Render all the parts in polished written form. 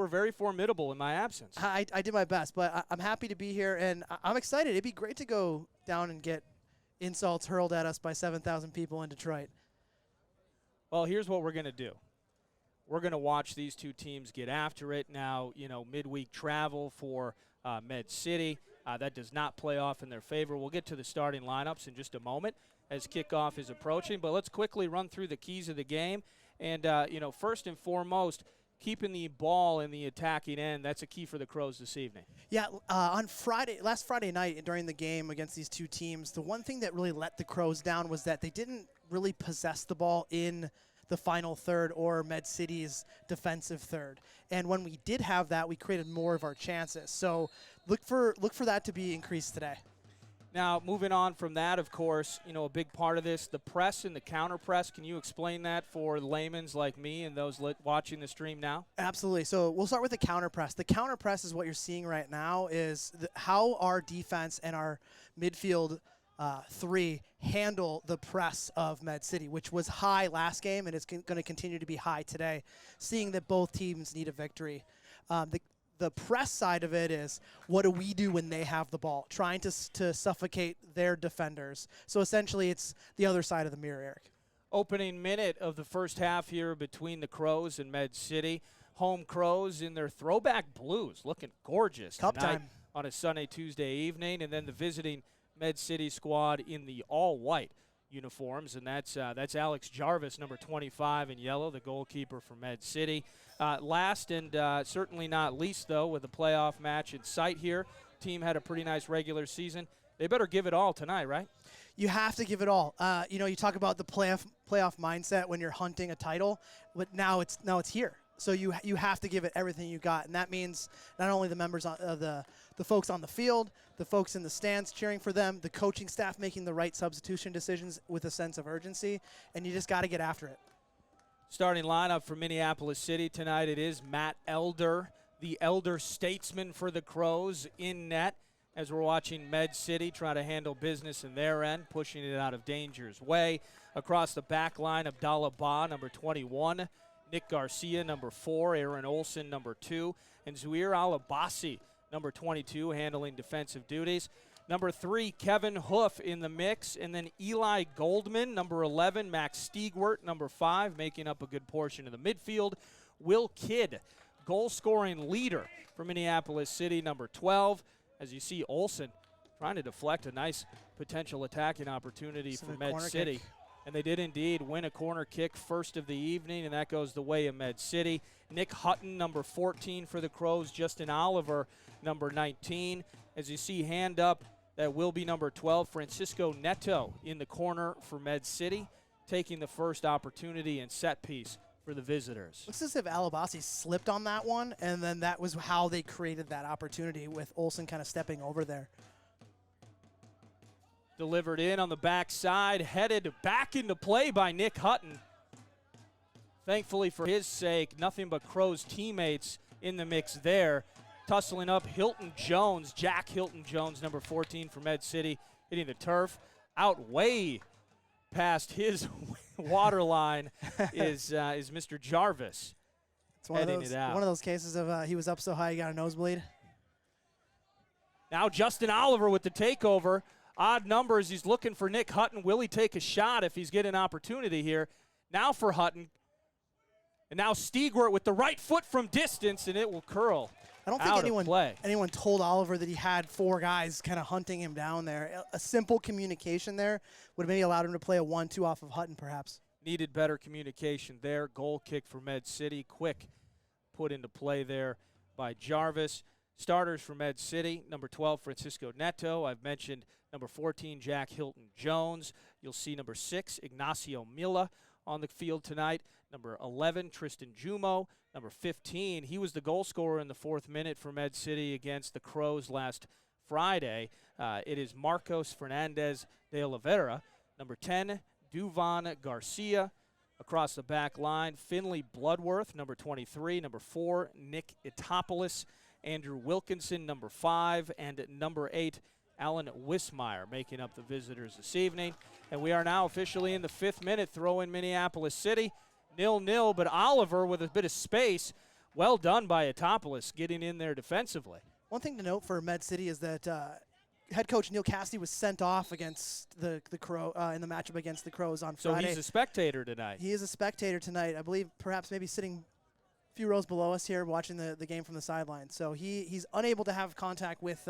were very formidable in my absence. I did my best, but I'm happy to be here, and I'm excited. It'd be great to go down and get insults hurled at us by 7,000 people in Detroit. Well, here's what we're going to do. We're going to watch these two teams get after it. Now, midweek travel for Med City. That does not play off in their favor. We'll get to the starting lineups in just a moment as kickoff is approaching. But let's quickly run through the keys of the game. And, first and foremost, keeping the ball in the attacking end, that's a key for the Crows this evening. Yeah, last Friday night during the game against these two teams, the one thing that really let the Crows down was that they didn't really possess the ball in the final third or Med City's defensive third. And when we did have that, we created more of our chances. So look for that to be increased today. Now, moving on from that, of course, a big part of this, the press and the counter press. Can you explain that for layman's like me and those watching the stream now? Absolutely. So we'll start with the counter press. The counter press is what you're seeing right now is how our defense and our midfield three handle the press of Med City, which was high last game and it's going to continue to be high today, seeing that both teams need a victory. The press side of it is, what do we do when they have the ball? Trying to suffocate their defenders. So essentially it's the other side of the mirror, Eric. Opening minute of the first half here between the Crows and Med City. Home Crows in their throwback blues, looking gorgeous Cup tonight time on a Sunday, Tuesday evening. And then the visiting Med City squad in the all-white uniforms, and that's Alex Jarvis, number 25 in yellow, the goalkeeper for Med City. Last and certainly not least, though, with the playoff match in sight here, team had a pretty nice regular season. They better give it all tonight, right? You have to give it all. You talk about the playoff mindset when you're hunting a title, but now it's here. So you have to give it everything you got, and that means not only the members of the folks on the field, the folks in the stands cheering for them, the coaching staff making the right substitution decisions with a sense of urgency, and you just got to get after it. Starting lineup for Minneapolis City tonight, it is Matt Elder, the elder statesman for the Crows, in net, as we're watching Med City try to handle business in their end, pushing it out of danger's way. Across the back line, Abdallah Ba, number 21, Nick Garcia, number 4, Aaron Olson, number 2, and Zuhair Alabasi, number 22, handling defensive duties. Number 3, Kevin Hoof in the mix, and then Eli Goldman, number 11, Max Stiegwert, number 5, making up a good portion of the midfield. Will Kidd, goal-scoring leader for Minneapolis City, number 12. As you see, Olson trying to deflect a nice potential attacking opportunity for Med City. Kick. And they did indeed win a corner kick first of the evening, and that goes the way of Med City. Nick Hutton, number 14 for the Crows. Justin Oliver, number 19. As you see, hand up, that will be number 12, Francisco Neto in the corner for Med City, taking the first opportunity and set piece for the visitors. Looks as if Alabasi slipped on that one, and then that was how they created that opportunity with Olson kind of stepping over there. Delivered in on the backside, headed back into play by Nick Hutton. Thankfully for his sake, nothing but Crows teammates in the mix there. Tussling up Hilton Jones, Jack Hilton Jones, number 14 for Med City, hitting the turf. Out way past his waterline is Mr. Jarvis. It's one of those cases of he was up so high he got a nosebleed. Now Justin Oliver with the takeover. Odd numbers. He's looking for Nick Hutton. Will he take a shot if he's getting an opportunity here? Now for Hutton. And now Stiegwert with the right foot from distance, and it will curl. I don't think anyone told Oliver that he had 4 guys kind of hunting him down there. A simple communication there would have maybe allowed him to play a 1-2 off of Hutton, perhaps. Needed better communication there. Goal kick for Med City. Quick put into play there by Jarvis. Starters for Med City, number 12, Francisco Neto. I've mentioned number 14, Jack Hilton Jones. You'll see number 6, Ignacio Milla on the field tonight. Number 11, Tristan Jumo. Number 15, he was the goal scorer in the 4th minute for Med City against the Crows last Friday. It is Marcos Fernandez de Oliveira. Number 10, Duvan Garcia. Across the back line, Finley Bloodworth, number 23. Number 4, Nick Itopoulos. Andrew Wilkinson, number 5, and number 8, Alan Wismeyer, making up the visitors this evening. And we are now officially in the 5th minute, throw in Minneapolis City. 0-0, but Oliver with a bit of space well done by Mpls getting in there defensively. One thing to note for Med City is that head coach Neil Cassidy was sent off against the Crow in the matchup against the Crows on Friday. So he's a spectator tonight. He is a spectator tonight. I believe perhaps maybe sitting a few rows below us here watching the game from the sideline. So he's unable to have contact with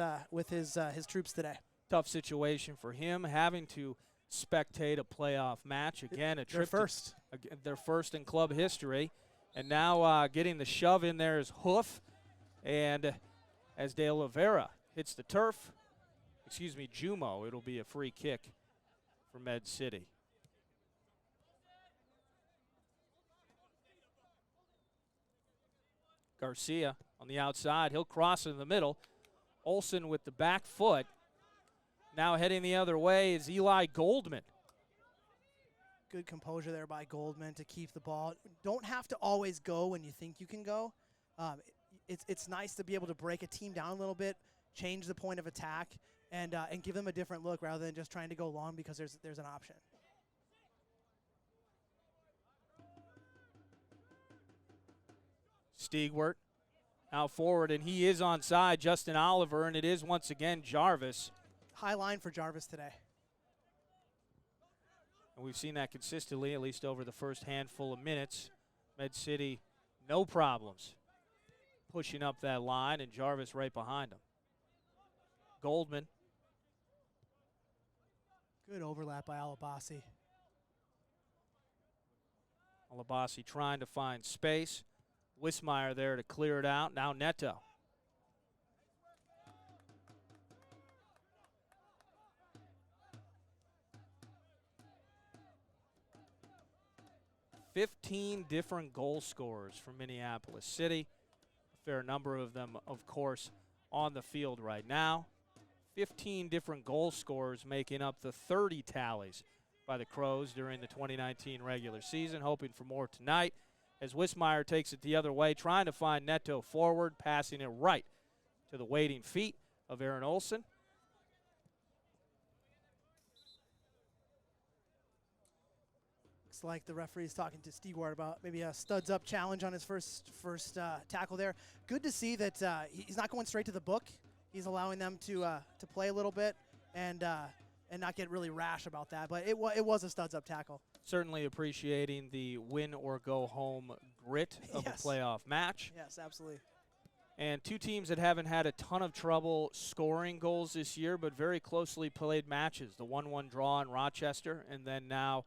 his troops today. Tough situation for him, having to spectate a playoff match. Again, a trip their first in club history. And now getting the shove in there is Hoof. And as De Oliveira hits the turf, Jumo, it'll be a free kick for Med City. Garcia on the outside. He'll cross in the middle. Olsen with the back foot. Now heading the other way is Eli Goldman. Good composure there by Goldman to keep the ball. Don't have to always go when you think you can go. It's nice to be able to break a team down a little bit, change the point of attack, and give them a different look rather than just trying to go long because there's an option. Stigwart out forward, and he is onside, Justin Oliver, and it is once again Jarvis. High line for Jarvis today. And we've seen that consistently, at least over the first handful of minutes. Med City, no problems pushing up that line, and Jarvis right behind him. Goldman. Good overlap by Alabasi. Alabasi trying to find space. Wismeyer there to clear it out. Now Neto. "15 different goal scorers from Minneapolis City. A fair number of them, of course, on the field right now. 15 different goal scorers making up the 30 tallies by the Crows during the 2019 regular season. Hoping for more tonight as Wismeyer takes it the other way, trying to find Neto forward, passing it right to the waiting feet of Aaron Olsen. Looks like the referee's talking to Stigwart about maybe a studs up challenge on his first tackle there. Good to see that he's not going straight to the book. He's allowing them to play a little bit and not get really rash about that. But it was a studs up tackle. Certainly appreciating the win or go home grit of a playoff match. Yes, absolutely. And two teams that haven't had a ton of trouble scoring goals this year, but very closely played matches. The 1-1 draw in Rochester, and then now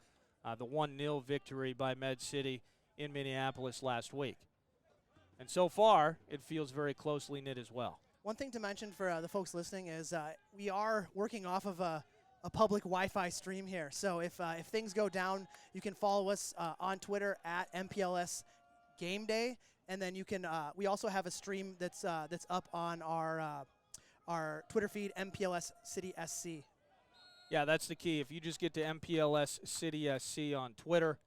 the 1-0 victory by Med City in Minneapolis last week. And so far, it feels very closely knit as well. One thing to mention for the folks listening is we are working off of a public Wi-Fi stream here. So if things go down, you can follow us on Twitter at MPLS Game Day, and then you can. We also have a stream that's up on our Twitter feed, MPLS City SC. Yeah, that's the key. If you just get to MPLS City SC on Twitter,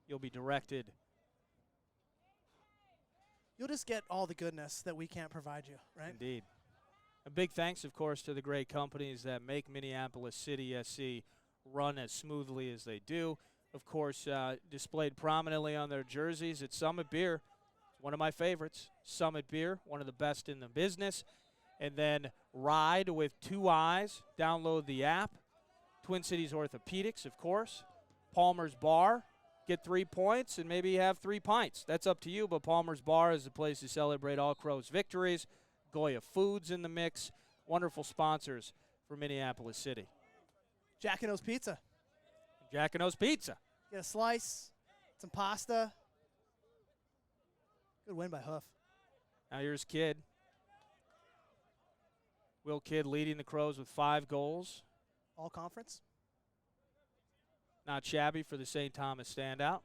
you'll be directed. You'll just get all the goodness that we can't provide you, right? Indeed. A big thanks, of course, to the great companies that make Minneapolis City SC run as smoothly as they do. Of course, displayed prominently on their jerseys, it's Summit Beer. It's one of my favorites. Summit Beer, one of the best in the business. And then Ride with 2 eyes. Download the app. Twin Cities Orthopedics, of course. Palmer's Bar. Get 3 points and maybe have 3 pints. That's up to you, but Palmer's Bar is the place to celebrate all Crows victories. Goya Foods in the mix. Wonderful sponsors for Minneapolis City. Jack and O's Pizza. Jack and O's Pizza. Get a slice, some pasta. Good win by Hoof. Now here's Kidd. Will Kidd leading the Crows with 5 goals. All conference. Not shabby for the St. Thomas standout.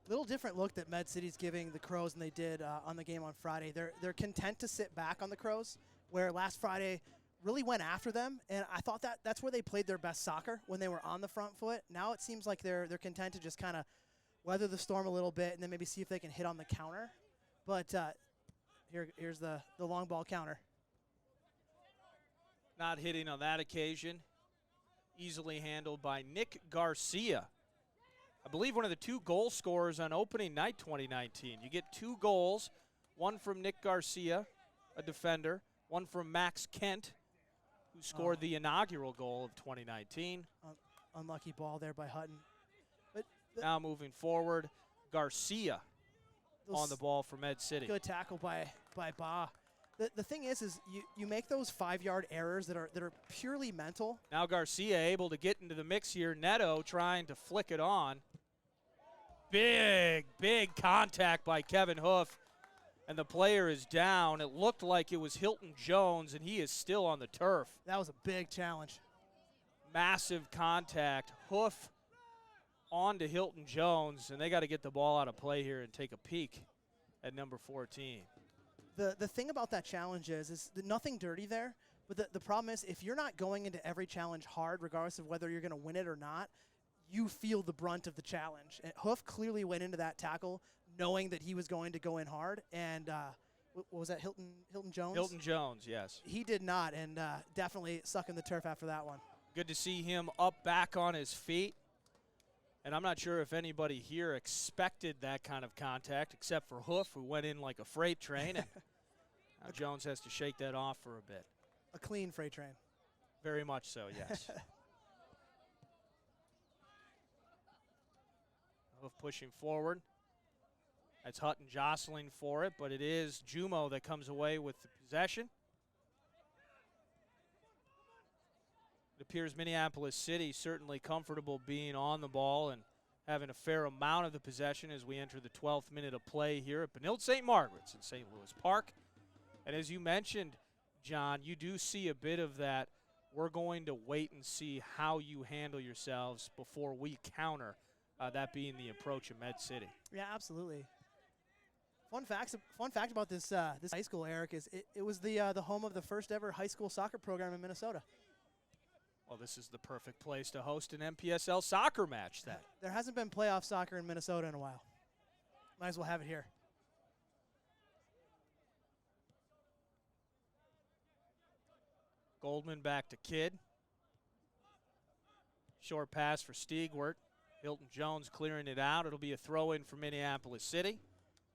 Little different look that Med City's giving the Crows than they did on the game on Friday. They're content to sit back on the Crows, where last Friday really went after them, and I thought that's where they played their best soccer, when they were on the front foot. Now it seems like they're content to just kind of weather the storm a little bit and then maybe see if they can hit on the counter. But here's the long ball counter. Not hitting on that occasion. easily handled by Nick Garcia. I believe one of the 2 goal scorers on opening night 2019. You get 2 goals, one from Nick Garcia, a defender, one from Max Kent, who scored the inaugural goal of 2019. Unlucky ball there by Hutton. But now moving forward, Garcia on the ball for Med City. Good tackle by Ba. The thing is you make those 5-yard errors that are purely mental. Now Garcia able to get into the mix here. Neto trying to flick it on. Big contact by Kevin Hoof, and the player is down. It looked like it was Hilton Jones, and he is still on the turf. That was a big challenge. Massive contact. Hoof on to Hilton Jones, and they got to get the ball out of play here and take a peek at number 14. The thing about that challenge is nothing dirty there, but the problem is if you're not going into every challenge hard, regardless of whether you're going to win it or not, you feel the brunt of the challenge. And Hoof clearly went into that tackle knowing that he was going to go in hard. And what was that, Hilton Jones? Hilton Jones, yes. He did not, and definitely sucking the turf after that one. Good to see him up back on his feet. And I'm not sure if anybody here expected that kind of contact, except for Hoof, who went in like a freight train. And now Jones has to shake that off for a bit. A clean freight train. Very much so, yes. Hoof pushing forward. That's Hutton jostling for it, but it is Jumo that comes away with the possession. It appears Minneapolis City certainly comfortable being on the ball and having a fair amount of the possession as we enter the 12th minute of play here at Benilde St. Margaret's in St. Louis Park. And as you mentioned, John, you do see a bit of that. We're going to wait and see how you handle yourselves before we counter, that being the approach of Med City. Yeah, absolutely. Fun fact about this high school, Eric, is it was the home of the first ever high school soccer program in Minnesota. Well, this is the perfect place to host an NPSL soccer match then. There hasn't been playoff soccer in Minnesota in a while. Might as well have it here. Goldman back to Kidd. Short pass for Stiegwart. Hilton Jones clearing it out. It'll be a throw-in for Minneapolis City.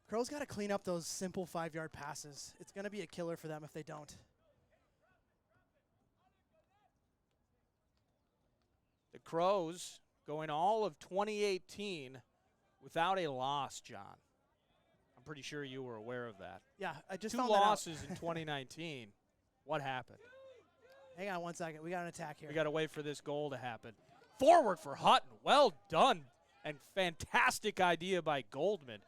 Crow's got to clean up those simple 5-yard passes. It's going to be a killer for them if they don't. The Crows going all of 2018 without a loss, John. I'm pretty sure you were aware of that. Yeah, I just 2 found losses that out. in 2019. What happened? Hang on one second. We got an attack here. We got to wait for this goal to happen. Forward for Hutton. Well done and fantastic idea by Goldman.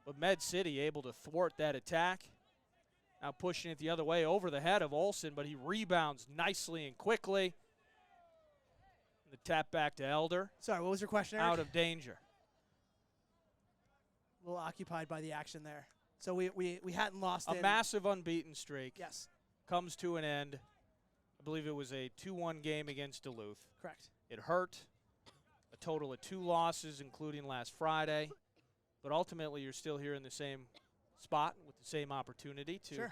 But Med City able to thwart that attack. Now pushing it the other way over the head of Olsen, but he rebounds nicely and quickly. The tap back to Elder. Sorry, what was your question, Eric? Out of danger. A little occupied by the action there. So we hadn't lost a massive unbeaten streak. Yes. Comes to an end. I believe it was a 2-1 game against Duluth. Correct. It hurt. A total of 2 losses, including last Friday. But ultimately, you're still here in the same spot with the same opportunity to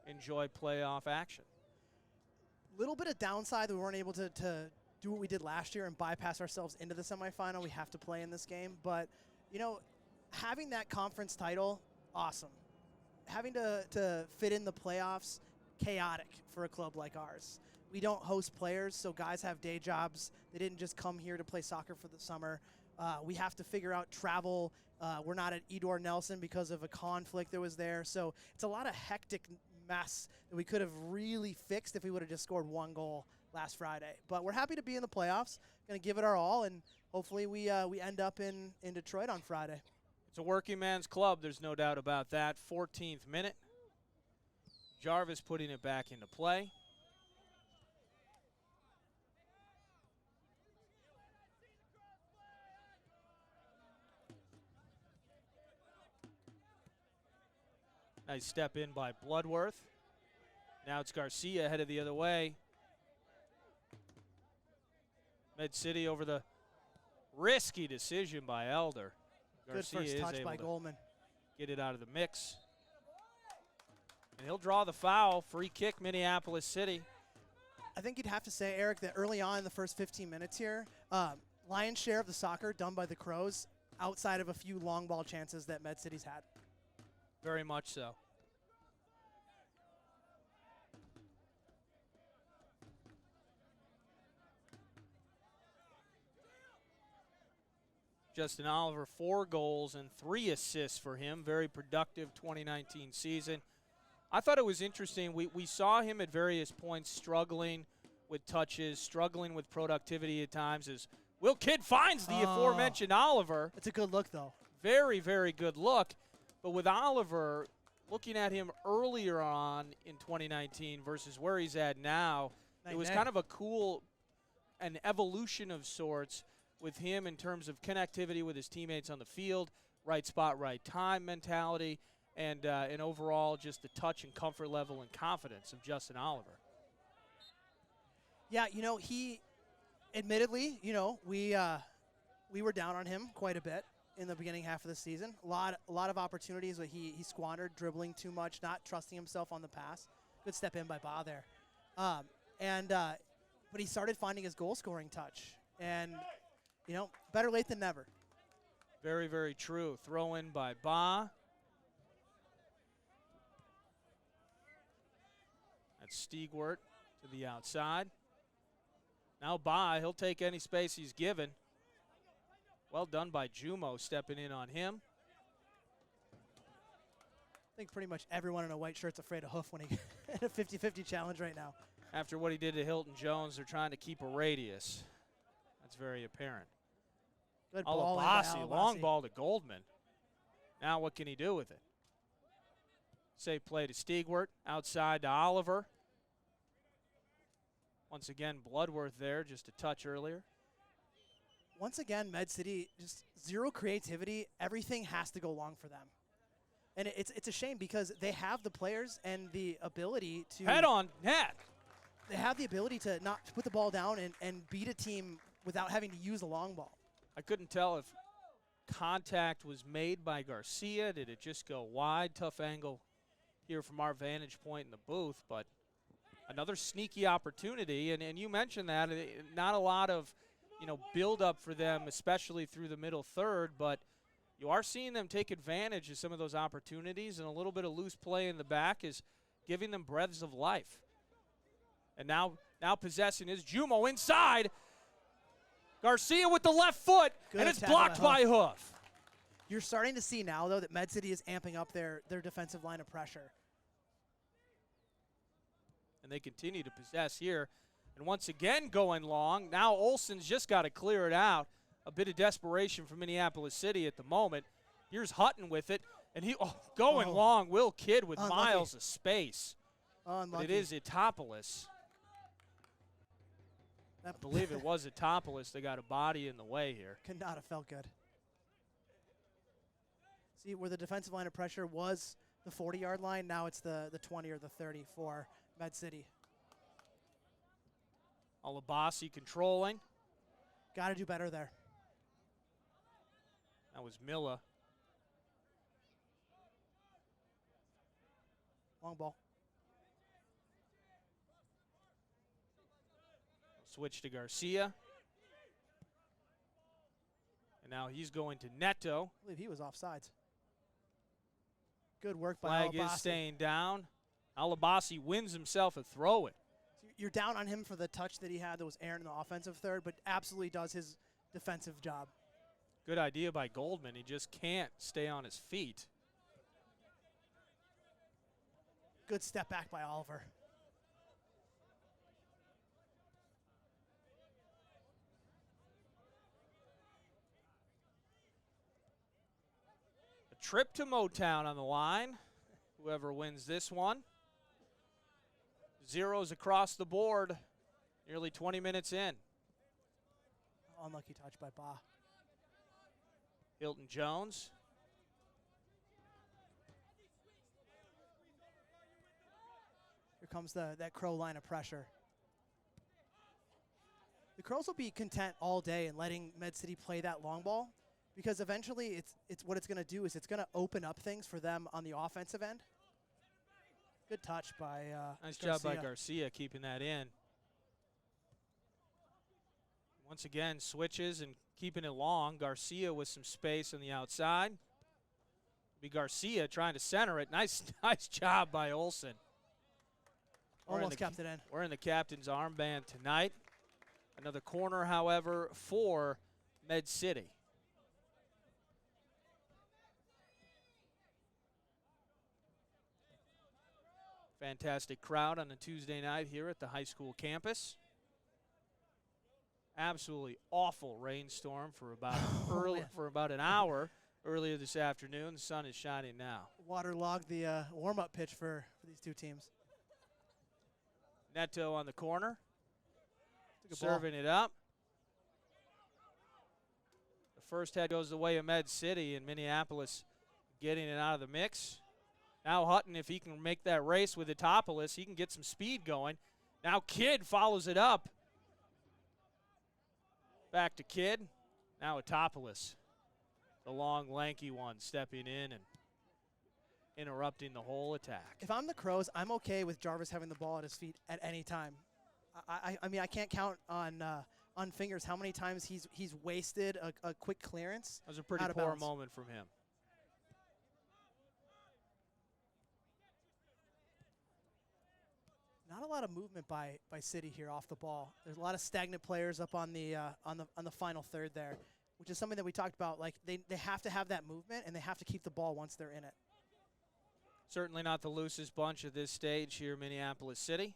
enjoy playoff action. Little bit of downside that we weren't able to do what we did last year and bypass ourselves into the semifinal. We have to play in this game. But, you know, having that conference title, awesome. Having to fit in the playoffs, chaotic for a club like ours. We don't host players, so guys have day jobs. They didn't just come here to play soccer for the summer. We have to figure out travel. We're not at Edor Nelson because of a conflict that was there. So it's a lot of hectic mess that we could have really fixed if we would have just scored 1 goal last Friday. But we're happy to be in the playoffs. Going to give it our all, and hopefully we end up in Detroit on Friday. It's a working man's club. There's no doubt about that. 14th minute. Jarvis putting it back into play. Nice step in by Bloodworth. Now it's Garcia headed the other way. Med City over the risky decision by Elder. Garcia Good first touch is able by to Goldman. get it out of the mix. And he'll draw the foul. Free kick, Minneapolis City. I think you'd have to say, Eric, that early on in the first 15 minutes here, lion's share of the soccer done by the Crows outside of a few long ball chances that Med City's had. Very much so. Justin Oliver, 4 goals and 3 assists for him. Very productive 2019 season. I thought it was interesting. We saw him at various points struggling with touches, struggling with productivity at times as Will Kidd finds the aforementioned Oliver. It's a good look, though. Very, very good look. But with Oliver, looking at him earlier on in 2019 versus where he's at now, it was kind of a cool, an evolution of sorts with him in terms of connectivity with his teammates on the field, right spot, right time mentality, and overall just the touch and comfort level and confidence of Justin Oliver. Yeah, you know, he admittedly, you know, we were down on him quite a bit in the beginning half of the season. A lot of opportunities that he squandered, dribbling too much, not trusting himself on the pass. Good step in by Ba there. But he started finding his goal-scoring touch. And, you know, better late than never. Very, very true. Throw in by Ba. That's Stigwart to the outside. Now Ba, he'll take any space he's given. Well done by Jumo stepping in on him. I think pretty much everyone in a white shirt's afraid of Hoof when he in a 50-50 challenge right now. After what he did to Hilton Jones, they're trying to keep a radius. That's very apparent. Good ball in by Alabasi. Long ball to Goldman. Now what can he do with it? Safe play to Stigwart, outside to Oliver. Once again, Bloodworth there, just a touch earlier. Once again, Med City, just zero creativity. Everything has to go long for them. And it's a shame because they have the players and the ability to... Head on net. They have the ability to not put the ball down and beat a team without having to use a long ball. I couldn't tell if contact was made by Garcia. Did it just go wide? Tough angle here from our vantage point in the booth, but another sneaky opportunity. And you mentioned that. Not a lot of, you know, build up for them, especially through the middle third, but you are seeing them take advantage of some of those opportunities, and a little bit of loose play in the back is giving them breaths of life. And now possessing is Jumo inside. Garcia with the left foot, and it's blocked by Hoof. You're starting to see now, though, that Med City is amping up their defensive line of pressure. And they continue to possess here. And once again going long. Now Olsen's just got to clear it out. A bit of desperation from Minneapolis City at the moment. Here's Hutton with it. And he going long. Will Kidd with miles of space. But it is Mpls. I believe it was Mpls. They got a body in the way here. Could not have felt good. See, where the defensive line of pressure was the 40-yard line, now it's the 20 or the 30 for Med City. Alabasi controlling. Got to do better there. That was Milla. Long ball. Switch to Garcia. And now he's going to Neto. I believe he was offsides. Good work by Flag Alabasi. is staying down. Alabasi wins himself a throw-in. So you're down on him for the touch that he had that was Aaron in the offensive third, but absolutely does his defensive job. Good idea by Goldman. He just can't stay on his feet. Good step back by Oliver. A trip to Motown on the line. Whoever wins this one. Zeros across the board. Nearly 20 minutes in. Unlucky touch by Ba. Hilton Jones. Here comes that Crow line of pressure. The Crows will be content all day in letting Med City play that long ball because eventually it's what it's going to do is it's going to open up things for them on the offensive end. Good touch by Nice Garcia. job by Garcia keeping that in. Once again, switches and keeping it long. Garcia with some space on the outside. Be Garcia trying to center it. Nice job by Olsen. Almost kept it in. We're in the captain's armband tonight. Another corner, however, for Med City. Fantastic crowd on a Tuesday night here at the high school campus. Absolutely awful rainstorm for about for about an hour earlier this afternoon. The sun is shining now. Waterlogged the warm-up pitch for these two teams. Neto on the corner, serving it up. The first head goes the way of Med City, and Minneapolis getting it out of the mix. Now Hutton, if he can make that race with Mpls, he can get some speed going. Now Kidd follows it up. Back to Kidd. Now Mpls, the long, lanky one, stepping in and interrupting the whole attack. If I'm the Crows, I'm okay with Jarvis having the ball at his feet at any time. I mean, I can't count on fingers how many times he's wasted a quick clearance. That was a pretty poor moment from him. Not a lot of movement by City here off the ball. There's a lot of stagnant players up on the final third there, which is something that we talked about. Like they have to have that movement and they have to keep the ball once they're in it. Certainly not the loosest bunch at this stage here in Minneapolis City.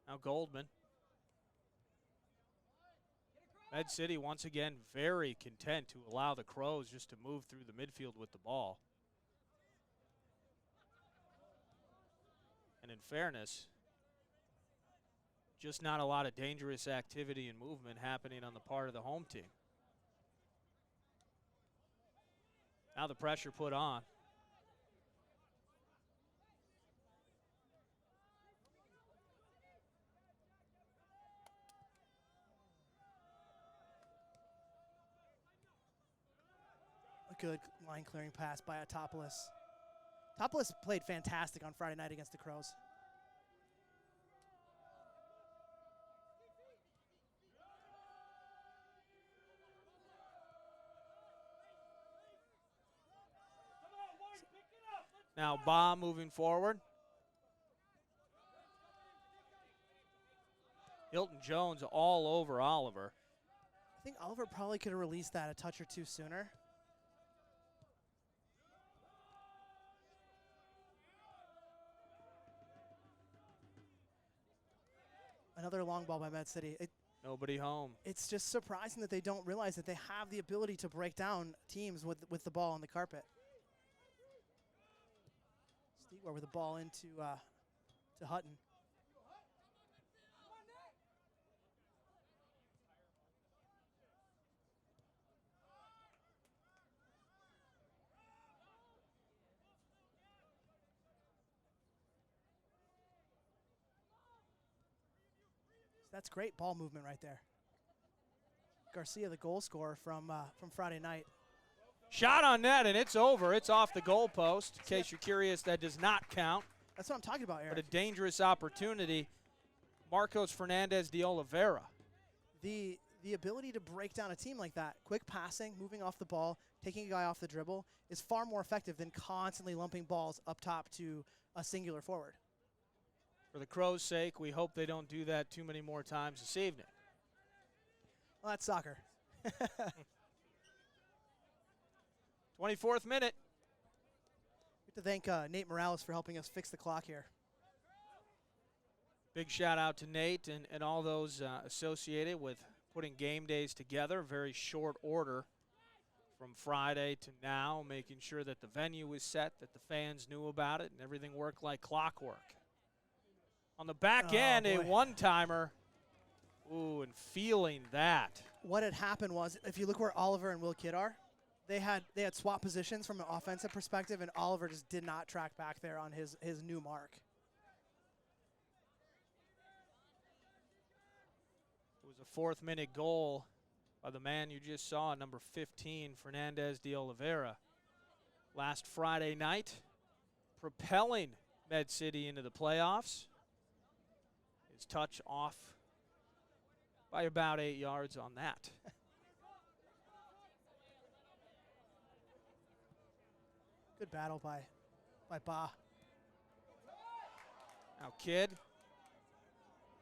Now Goldman. Med City once again very content to allow the Crows just to move through the midfield with the ball. And in fairness, just not a lot of dangerous activity and movement happening on the part of the home team. Now the pressure put on. A good line clearing pass by Mpls. Mpls played fantastic on Friday night against the Crows. Now Baugh moving forward. Hilton Jones all over Oliver. I think Oliver probably could have released that a touch or two sooner. Another long ball by Med City. Nobody home. It's just surprising that they don't realize that they have the ability to break down teams with the ball on the carpet. Stigler with the ball into to Hutton. That's great ball movement right there. Garcia, the goal scorer from Friday night. Shot on net, and it's over. It's off the goal post. In case you're curious, that does not count. That's what I'm talking about, Eric. But a dangerous opportunity. Marcos Fernandez de Oliveira. The ability to break down a team like that, quick passing, moving off the ball, taking a guy off the dribble, is far more effective than constantly lumping balls up top to a singular forward. For the Crows' sake, we hope they don't do that too many more times this evening. Well, that's soccer. 24th minute. We have to thank Nate Morales for helping us fix the clock here. Big shout out to Nate and all those associated with putting game days together. Very short order from Friday to now, making sure that the venue was set, that the fans knew about it, and everything worked like clockwork. On the back end, a one-timer. Ooh, and feeling that. What had happened was, if you look where Oliver and Will Kidd are, they had swap positions from an offensive perspective, and Oliver just did not track back there on his new mark. It was a fourth-minute goal by the man you just saw, number 15, Fernandez de Oliveira. last Friday night, propelling Med City into the playoffs. His touch off by about 8 yards on that. Good battle by Ba. Now Kidd,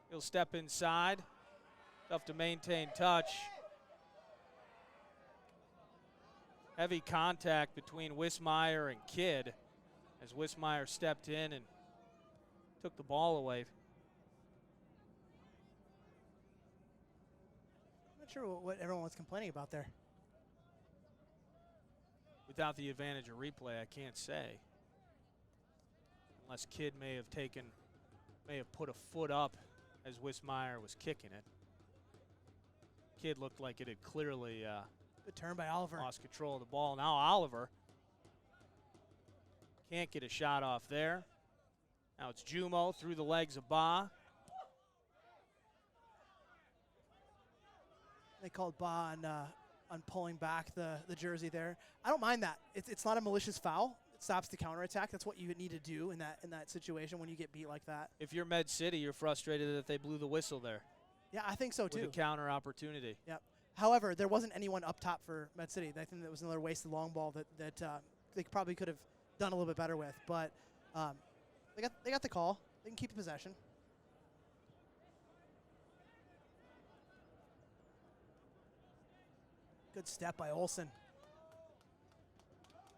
he'll step inside. Tough to maintain touch. Heavy contact between Wismeyer and Kidd as Wismeyer stepped in and took the ball away. I'm not sure what everyone was complaining about there. Without the advantage of replay, I can't say. Unless Kidd may have put a foot up as Wismeyer was kicking it. Kidd looked like it had clearly Good turn by Oliver. lost control of the ball. Now Oliver can't get a shot off there. Now it's Jumo through the legs of Ba. They called Ba on pulling back the jersey there. I don't mind that. It's not a malicious foul. It stops the counterattack. That's what you need to do in that situation when you get beat like that. If you're Med City, you're frustrated that they blew the whistle there. Yeah, I think so too. With a counter opportunity. Yep. However, there wasn't anyone up top for Med City. I think that was another wasted long ball that they probably could have done a little bit better with. But they got the call. They can keep the possession. Good step by Olsen.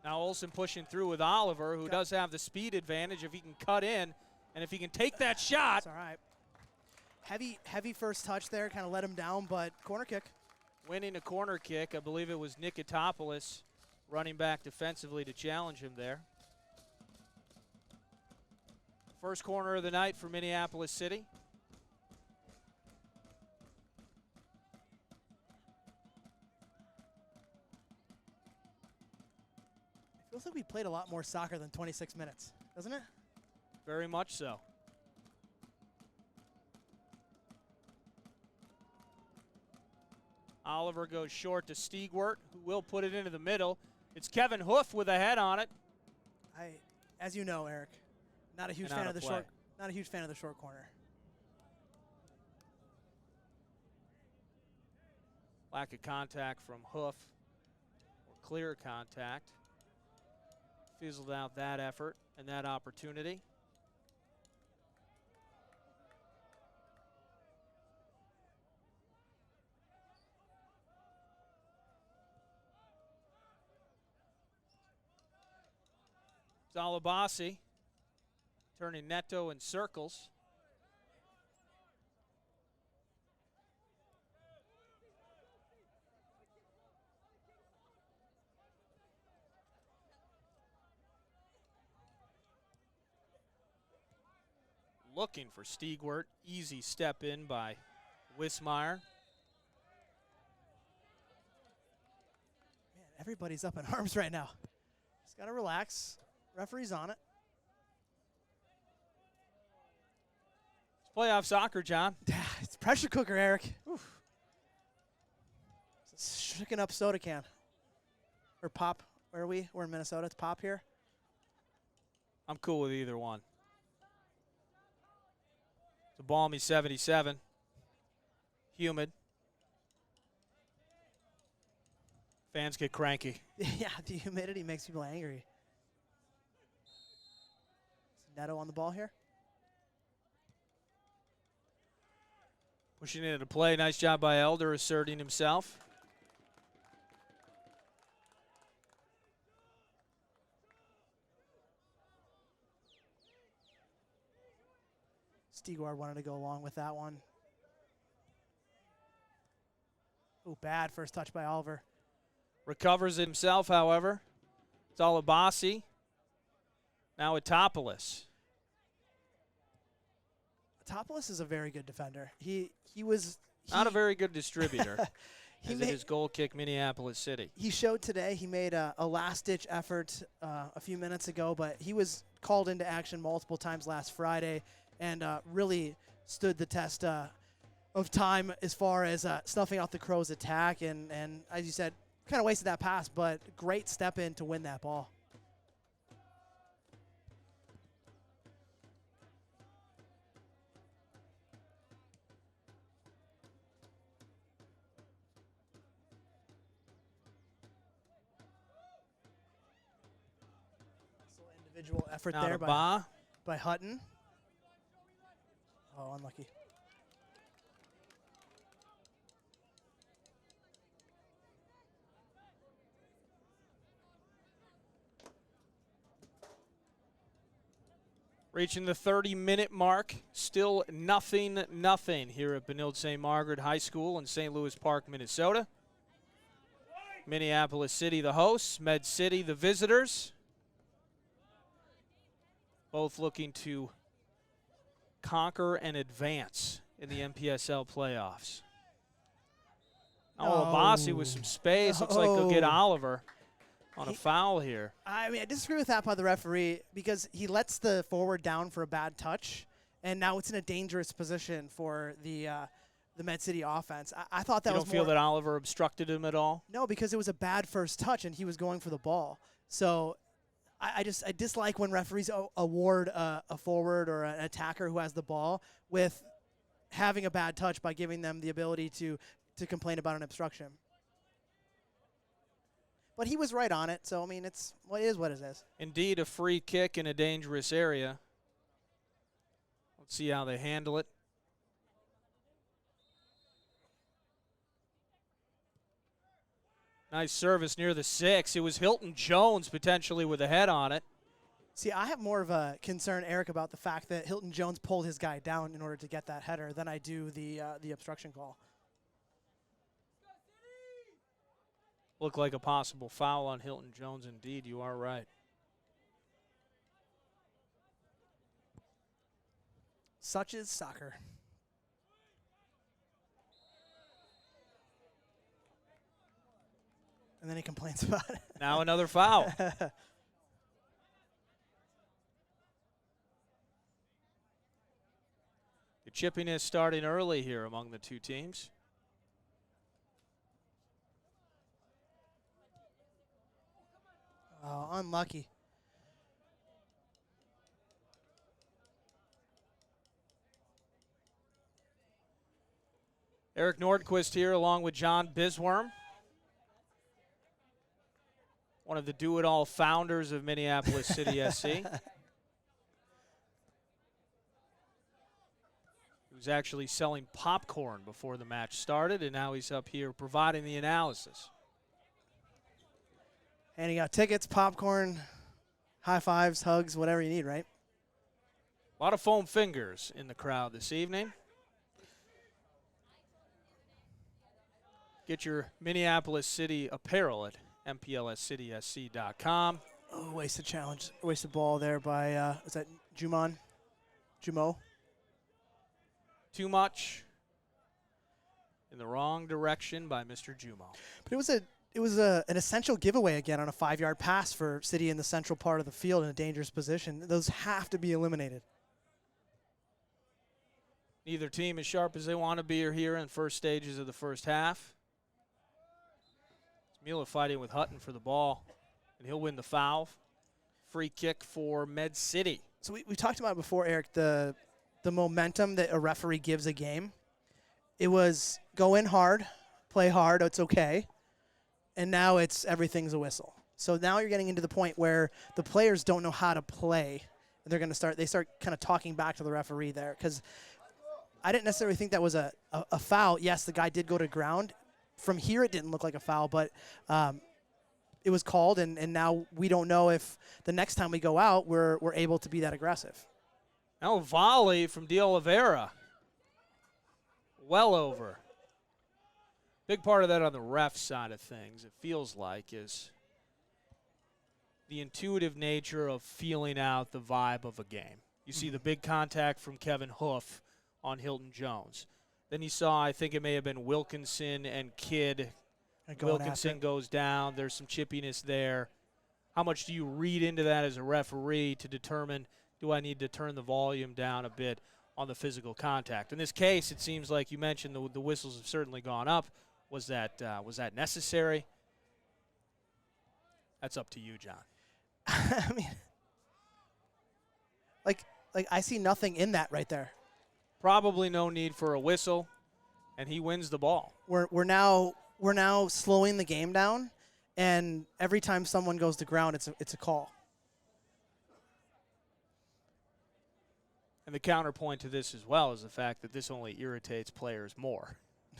Now Olsen pushing through with Oliver, who does have the speed advantage if he can cut in. And if he can take that shot. It's all right. Heavy first touch there, kind of let him down, but corner kick. Winning a corner kick. I believe it was Mpls running back defensively to challenge him there. First corner of the night for Minneapolis City. It feels like we played a lot more soccer than 26 minutes, doesn't it? Very much so. Oliver goes short to Stigwart, who will put it into the middle. It's Kevin Hoof with a head on it. As you know, Eric, not a huge fan of the short. Not a huge fan of the short corner. Lack of contact from Hoof, or clear contact. Fizzled out that effort and that opportunity. Zalabasi turning Neto in circles. Looking for Stigwart. Easy step in by Wismeyer. Man, everybody's up in arms right now. Just got to relax. Referee's on it. It's playoff soccer, John. It's pressure cooker, Eric. Oof. It's shaking up soda can. Or pop. Where are we? We're in Minnesota. It's pop here. I'm cool with either one. It's a balmy 77. Humid. Fans get cranky. Yeah, the humidity makes people angry. Neto on the ball here. Pushing into play. Nice job by Elder asserting himself. Stigward wanted to go along with that one. Ooh, bad first touch by Oliver. Recovers himself, however. It's Alabasi. Now Mpls. Mpls is a very good defender. He was not a very good distributor. He as made it is goal kick Minneapolis City. He showed today. He made a last-ditch effort a few minutes ago, but he was called into action multiple times last Friday and really stood the test of time as far as snuffing out the Crows' attack. And as you said, kind of wasted that pass, but great step in to win that ball. Individual effort Now there to Ba. by Hutton. Oh, unlucky. Reaching the 30-minute mark, still nothing here at Benilde St. Margaret High School in St. Louis Park, Minnesota. Minneapolis City, the hosts. Med City, the visitors. Both looking to conquer and advance in the NPSL playoffs. Oh, Abbasi with some space. Looks like they'll get Oliver on a foul here. I mean, I disagree with that by the referee because he lets the forward down for a bad touch, and now it's in a dangerous position for the Med City offense. I thought that you was don't feel that Oliver obstructed him at all? No, because it was a bad first touch, and he was going for the ball. So I dislike when referees award a forward or an attacker who has the ball with having a bad touch by giving them the ability to complain about an obstruction. But he was right on it, so, I mean, it is what it is. Indeed, a free kick in a dangerous area. Let's see how they handle it. Nice service near the 6. It was Hilton Jones potentially with a head on it. See, I have more of a concern, Eric, about the fact that Hilton Jones pulled his guy down in order to get that header than I do the obstruction call. Looked like a possible foul on Hilton Jones. Indeed, you are right. Such is soccer. And then he complains about it. Now another foul. The chippiness starting early here among the two teams. Oh, unlucky. Eric Nordquist here along with John Bisworm, one of the do-it-all founders of Minneapolis City SC. He was actually selling popcorn before the match started, and now he's up here providing the analysis. Handing out tickets, popcorn, high fives, hugs, whatever you need, right? A lot of foam fingers in the crowd this evening. Get your Minneapolis City apparel at MPLSCitySC.com. Oh, wasted challenge. Wasted ball there by, is that Jumo? Too much in the wrong direction by Mr. Jumo. But it was an essential giveaway again on a 5-yard pass for City in the central part of the field in a dangerous position. Those have to be eliminated. Neither team as sharp as they want to be are here in first stages of the first half. Mueller fighting with Hutton for the ball, and he'll win the foul. Free kick for Med City. So we talked about it before, Eric, the momentum that a referee gives a game. It was go in hard, play hard, it's okay. And now it's everything's a whistle. So now you're getting into the point where the players don't know how to play. They're going to they start kind of talking back to the referee there, because I didn't necessarily think that was a foul. Yes, the guy did go to ground. From here, it didn't look like a foul, but it was called, and now we don't know if the next time we go out, we're able to be that aggressive. Now a volley from De Oliveira. Well over. Big part of that on the ref side of things, it feels like, is the intuitive nature of feeling out the vibe of a game. You see the big contact from Kevin Hoof on Hilton Jones. Then you saw, I think it may have been Wilkinson and Kidd. Wilkinson goes down. There's some chippiness there. How much do you read into that as a referee to determine, do I need to turn the volume down a bit on the physical contact? In this case, it seems like you mentioned the whistles have certainly gone up. Was that necessary? That's up to you, John. I mean, like I see nothing in that right there. Probably no need for a whistle, and he wins the ball. We're now slowing the game down, and every time someone goes to ground, it's a call. And the counterpoint to this as well is the fact that this only irritates players more.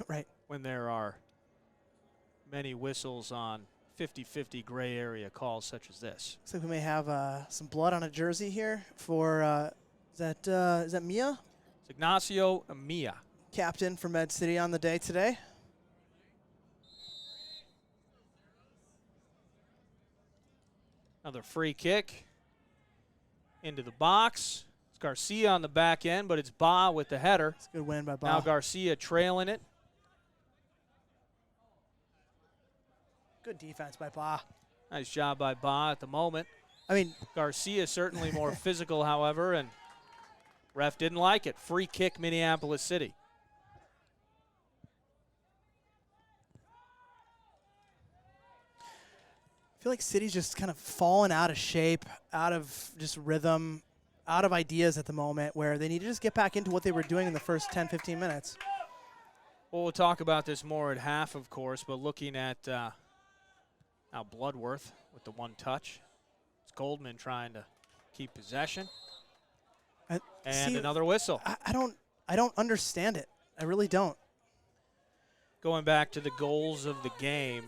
Right. When there are many whistles on 50-50 gray area calls such as this. Looks like we may have some blood on a jersey here for, is that Mia? It's Ignacio Mia. Captain for Med City on the day today. Another free kick into the box. It's Garcia on the back end, but it's Ba with the header. It's a good win by Ba. Now Garcia trailing it. Good defense by Ba. Nice job by Ba at the moment. I mean, Garcia certainly more physical, however, and ref didn't like it. Free kick, Minneapolis City. I feel like City's just kind of fallen out of shape, out of just rhythm, out of ideas at the moment, where they need to just get back into what they were doing in the first 10, 15 minutes. Well, we'll talk about this more at half, of course, but looking at now Bloodworth with the one touch. It's Goldman trying to keep possession. And see, another whistle. I don't understand it. I really don't. Going back to the goals of the game,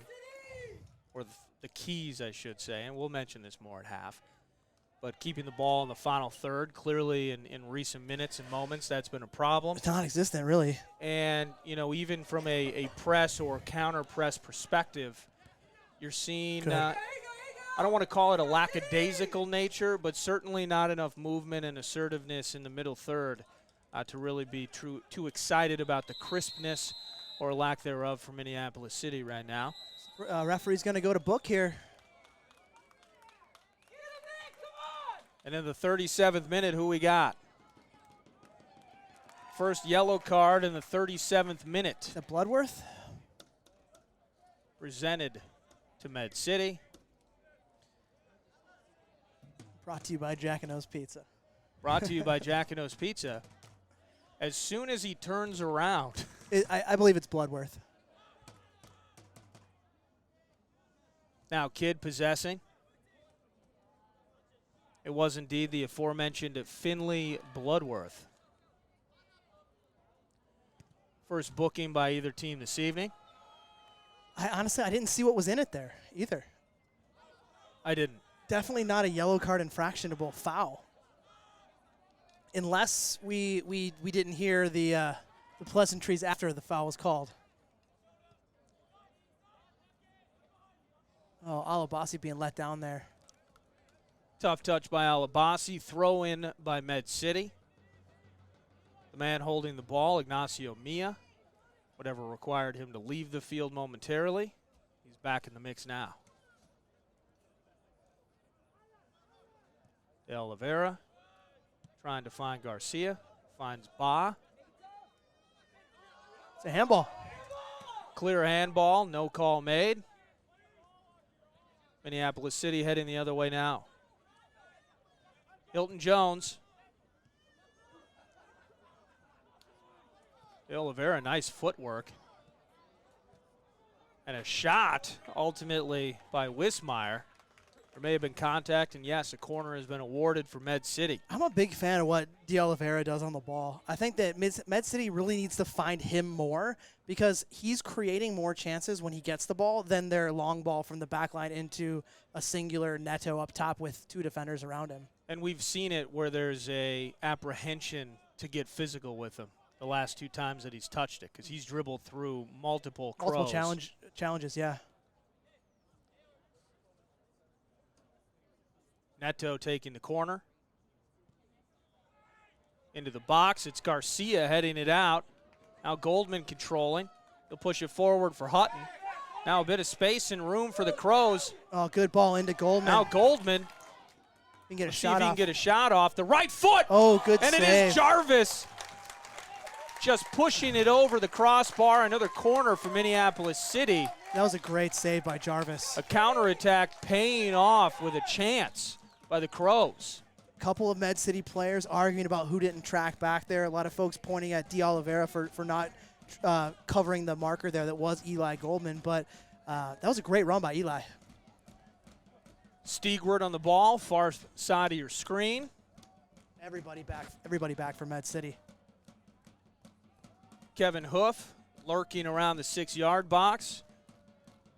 or the keys, I should say, and we'll mention this more at half, but keeping the ball in the final third, clearly in recent minutes and moments, that's been a problem. It's non-existent, really. And, you know, even from a press or counter-press perspective, you're seeing, I don't want to call it a lackadaisical nature, but certainly not enough movement and assertiveness in the middle third to really be too excited about the crispness or lack thereof for Minneapolis City right now. Referee's going to go to book here. And in the 37th minute, who we got? First yellow card in the 37th minute. Is that Bloodworth? Presented to Med City. Brought to you by Jack and O's Pizza. Brought to you by Jack and O's Pizza. As soon as he turns around. I believe it's Bloodworth. Now Kidd possessing. It was indeed the aforementioned Finley Bloodworth. First booking by either team this evening. Honestly, I didn't see what was in it there either. I didn't. Definitely not a yellow card infractionable foul. Unless we didn't hear the pleasantries after the foul was called. Oh, Alabasi being let down there. Tough touch by Alabasi. Throw in by Med City. The man holding the ball, Ignacio Mia. Whatever required him to leave the field momentarily. He's back in the mix now. De Oliveira trying to find Garcia. Finds Ba. It's a handball. Clear handball. No call made. Minneapolis City heading the other way now. Hilton Jones. De Oliveira, nice footwork. And a shot, ultimately, by Wismeyer. There may have been contact, and yes, a corner has been awarded for Med City. I'm a big fan of what De Oliveira does on the ball. I think that Med City really needs to find him more because he's creating more chances when he gets the ball than their long ball from the back line into a singular Neto up top with two defenders around him. And we've seen it where there's a apprehension to get physical with him the last two times that he's touched it because he's dribbled through multiple challenges, yeah. Neto taking the corner. Into the box. It's Garcia heading it out. Now Goldman controlling. He'll push it forward for Hutton. Now a bit of space and room for the Crows. Oh, good ball into Goldman. Now Goldman. He can get a See shot if he off. can get a shot off. The right foot. Oh, good and save. And it is Jarvis just pushing it over the crossbar. Another corner for Minneapolis City. That was a great save by Jarvis. A counterattack paying off with a chance by the Crows. A couple of Med City players arguing about who didn't track back there. A lot of folks pointing at De Oliveira for not covering the marker there that was Eli Goldman. But that was a great run by Eli. Stigward on the ball, far side of your screen. Everybody back for Med City. Kevin Hoof lurking around the 6-yard box.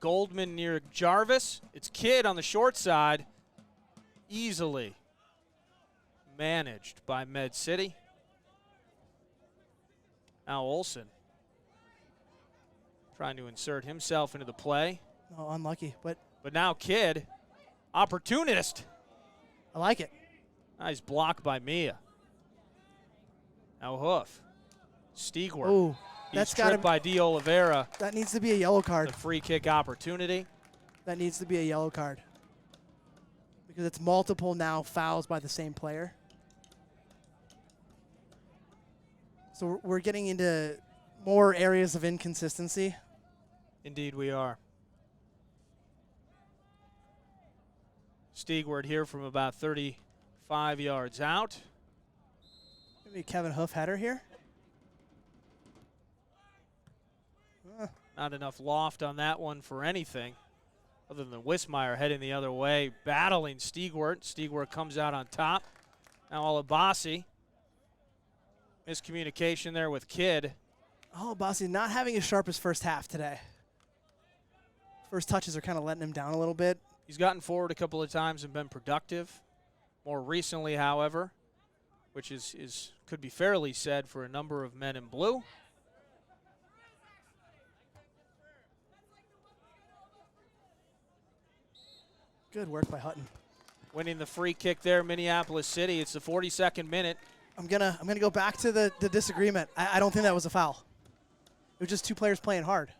Goldman near Jarvis. It's Kidd on the short side. Easily managed by Med City. Now Olsen trying to insert himself into the play. Oh, unlucky, but now Kidd, opportunist. I like it. Nice block by Mia. Now Hoof. Stiegwer. Ooh, He's tripped by D. Oliveira. That needs to be a yellow card. The free kick opportunity. That needs to be a yellow card. Because it's multiple now fouls by the same player. So we're getting into more areas of inconsistency. Indeed we are. Stiegward here from about 35 yards out. Maybe a Kevin Hoof header here. Not enough loft on that one for anything other than Wismeyer heading the other way, battling Stiegward. Stiegward comes out on top. Now Alabasi. Miscommunication there with Kidd. Alabasi not having his sharpest first half today. First touches are kind of letting him down a little bit. He's gotten forward a couple of times and been productive. More recently, however, which is could be fairly said for a number of men in blue. Good work by Hutton. Winning the free kick there, Minneapolis City. It's the 42nd minute. I'm gonna go back to the disagreement. I don't think that was a foul. It was just two players playing hard.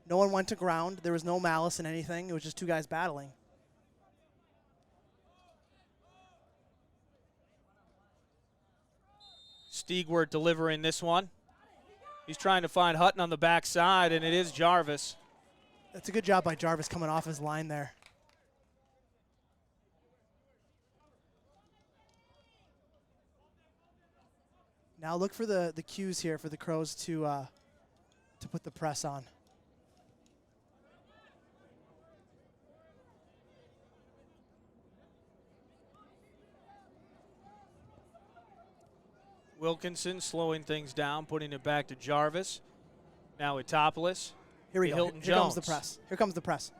No one went to ground. There was no malice in anything. It was just two guys battling. Stiegward delivering this one. He's trying to find Hutton on the backside, and it is Jarvis. That's a good job by Jarvis coming off his line there. Now look for the cues here for the Crows to put the press on. Wilkinson slowing things down, putting it back to Jarvis. Now Mpls. Here we go. Hilton Here Jones. comes the press. Here comes the press.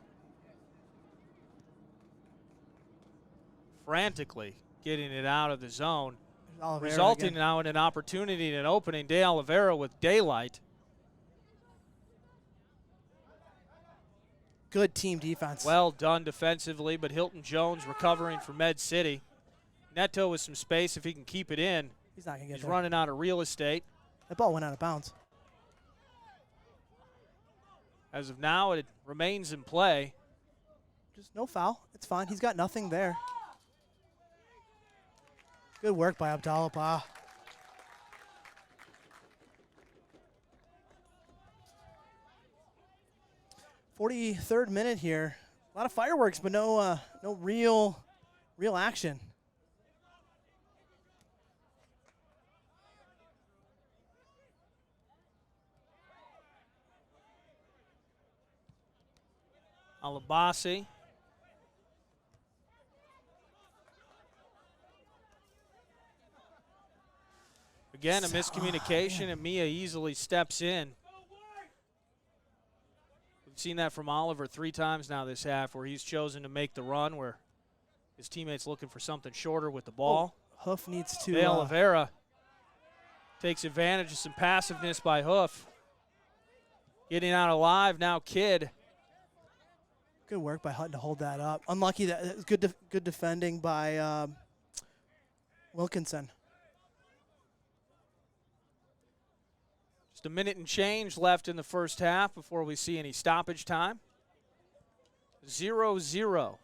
Frantically getting it out of the zone. Oliveira Resulting again. now in an opportunity and an opening. De Oliveira with daylight. Good team defense. Well done defensively, but Hilton Jones recovering for Med City. Neto with some space if he can keep it in. He's not going to get He's there. running out of real estate. That ball went out of bounds. As of now, it remains in play. Just no foul. It's fine. He's got nothing there. Good work by Abdallah Ba. .43rd minute here. A lot of fireworks, but no real action. Alabasi. Again, a miscommunication, and Mia easily steps in. We've seen that from Oliver 3 times now this half, where he's chosen to make the run, where his teammate's looking for something shorter with the ball. Hoof needs to. De Oliveira takes advantage of some passiveness by Hoof. Getting out alive now, Kidd. Good work by Hutton to hold that up. Unlucky that it was good defending by Wilkinson. Just a minute and change left in the first half before we see any stoppage time. 0-0.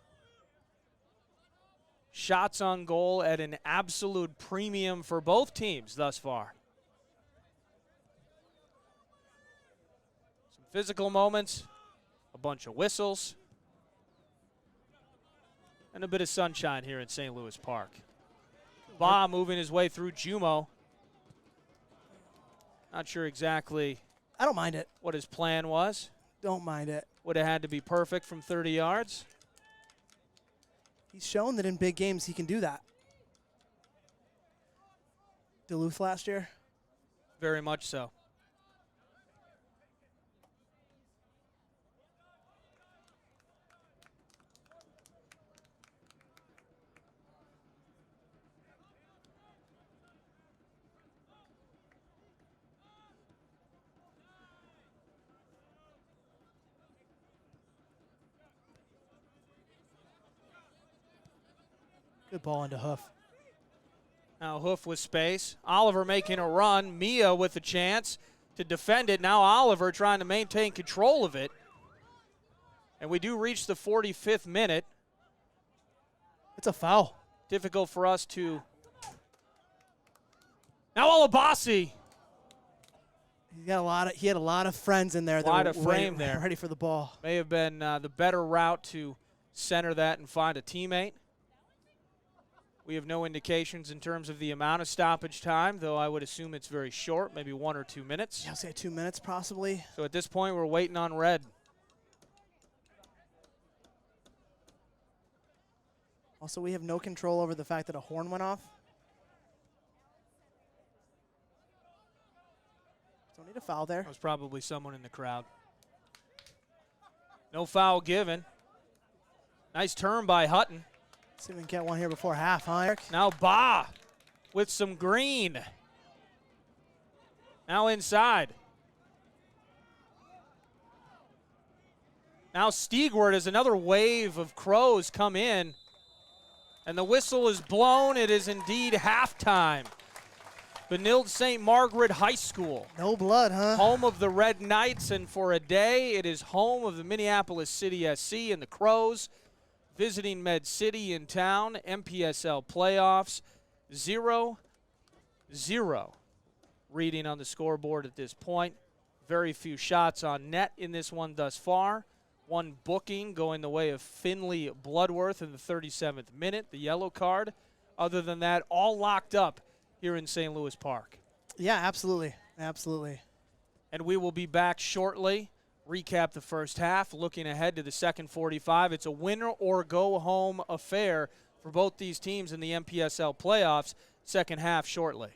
Shots on goal at an absolute premium for both teams thus far. Some physical moments, a bunch of whistles, and a bit of sunshine here in St. Louis Park. Ba moving his way through Jumo. Not sure exactly I don't mind it. what his plan was. Don't mind it. Would have had to be perfect from 30 yards. He's shown that in big games he can do that. Duluth last year. Very much so. Good ball into Hoof. Now Hoof with space. Oliver making a run. Mia with a chance to defend it. Now Oliver trying to maintain control of it. And we do reach the 45th minute. It's a foul. Difficult for us to. Now Alabasi. He had a lot of friends in there. Wide of frame there. Ready for the ball. May have been the better route to center that and find a teammate. We have no indications in terms of the amount of stoppage time, though I would assume it's very short, maybe 1 or 2 minutes. Yeah, I'll say 2 minutes possibly. So at this point, we're waiting on red. Also, we have no control over the fact that a horn went off. Don't need a foul there. That was probably someone in the crowd. No foul given. Nice turn by Hutton. See if we can get one here before half, huh, Eric? Now Ba with some green. Now inside. Now Stigward as another wave of Crows come in. And the whistle is blown. It is indeed halftime. Benilde St. Margaret High School. No blood, huh? Home of the Red Knights, and for a day, it is home of the Minneapolis City SC and the Crows. Visiting Med City in town, NPSL Playoffs, 0-0 reading on the scoreboard at this point. Very few shots on net in this one thus far. One booking going the way of Finley Bloodworth in the 37th minute, the yellow card. Other than that, all locked up here in St. Louis Park. Yeah, absolutely. Absolutely. And we will be back shortly. Recap the first half, looking ahead to the second 45. It's a winner or go home affair for both these teams in the NPSL playoffs. Second half shortly.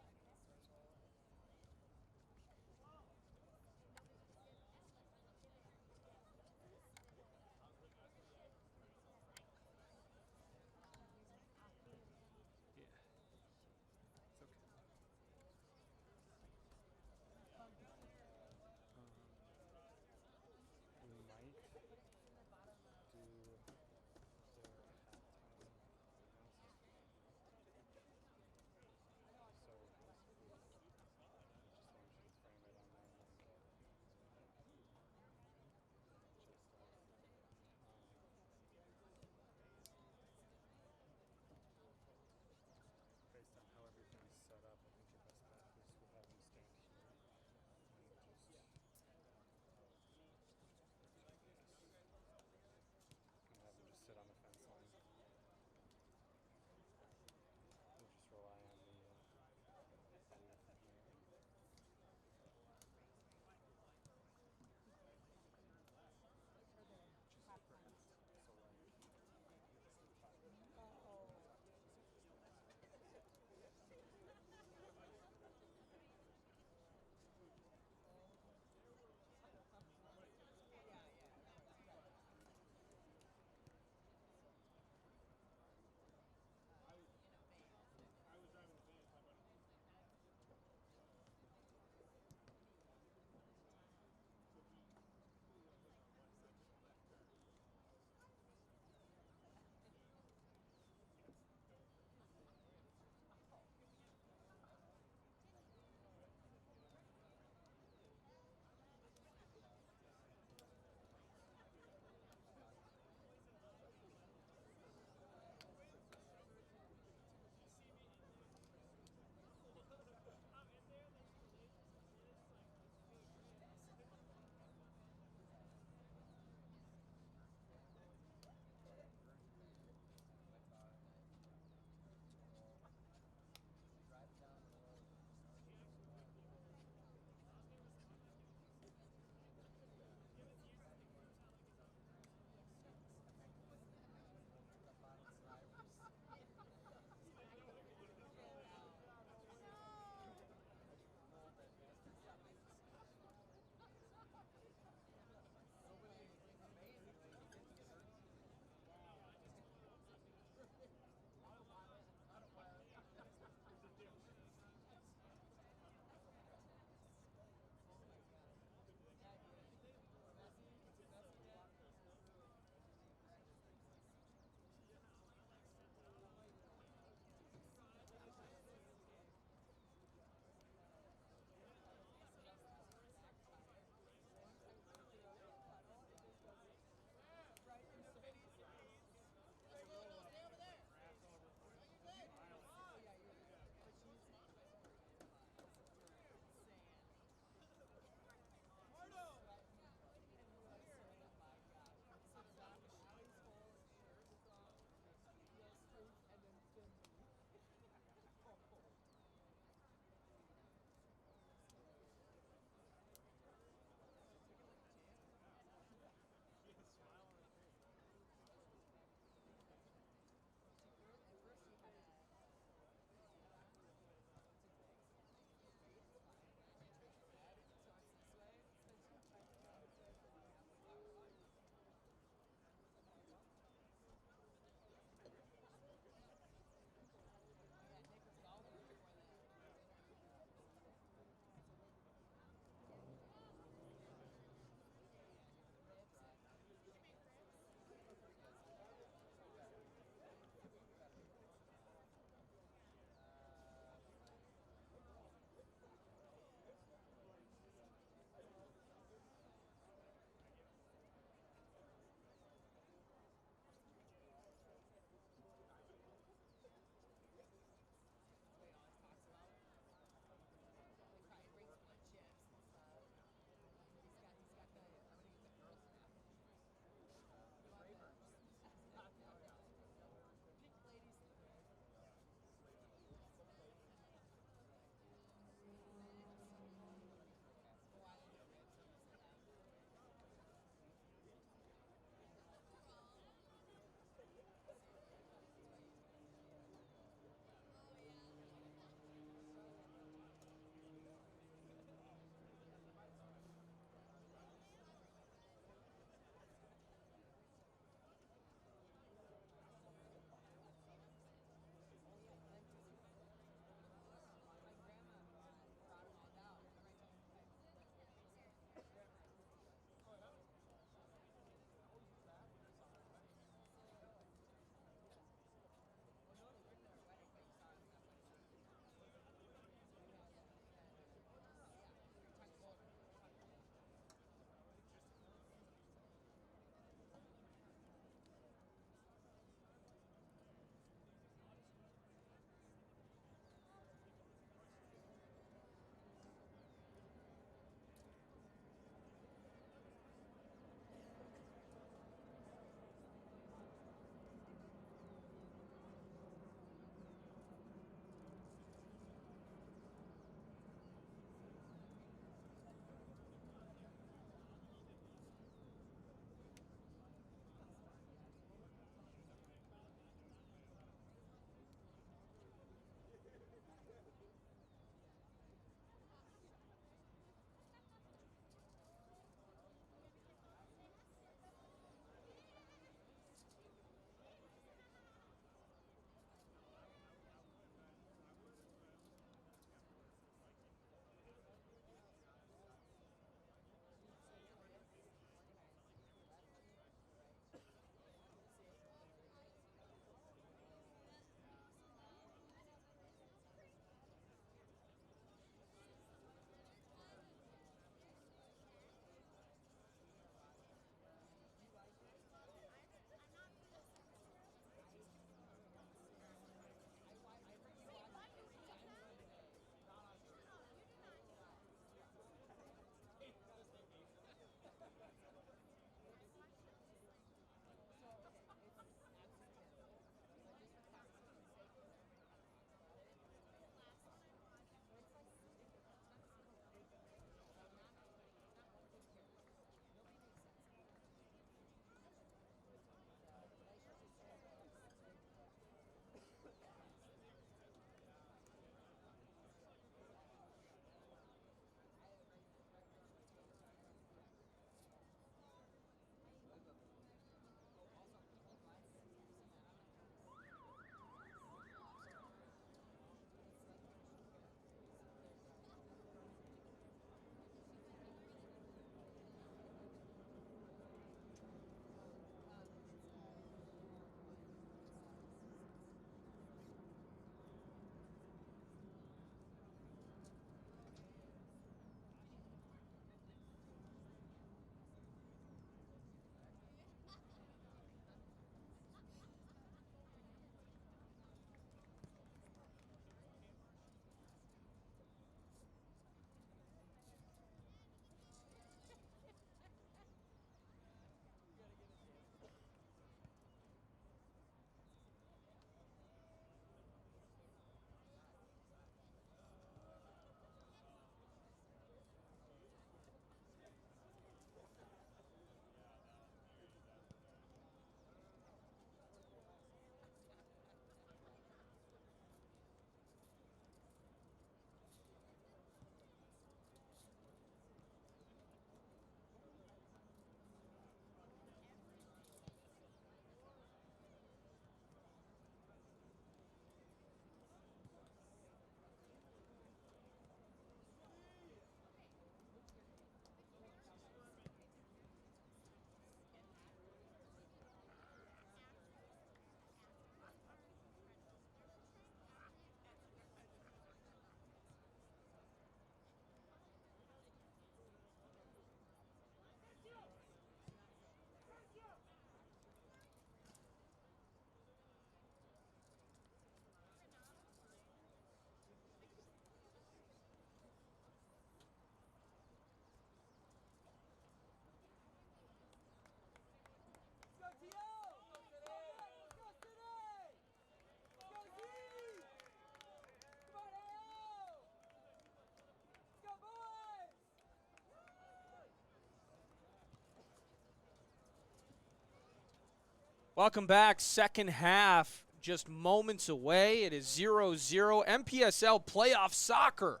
Welcome back. Second half, just moments away. It is 0-0. NPSL Playoff Soccer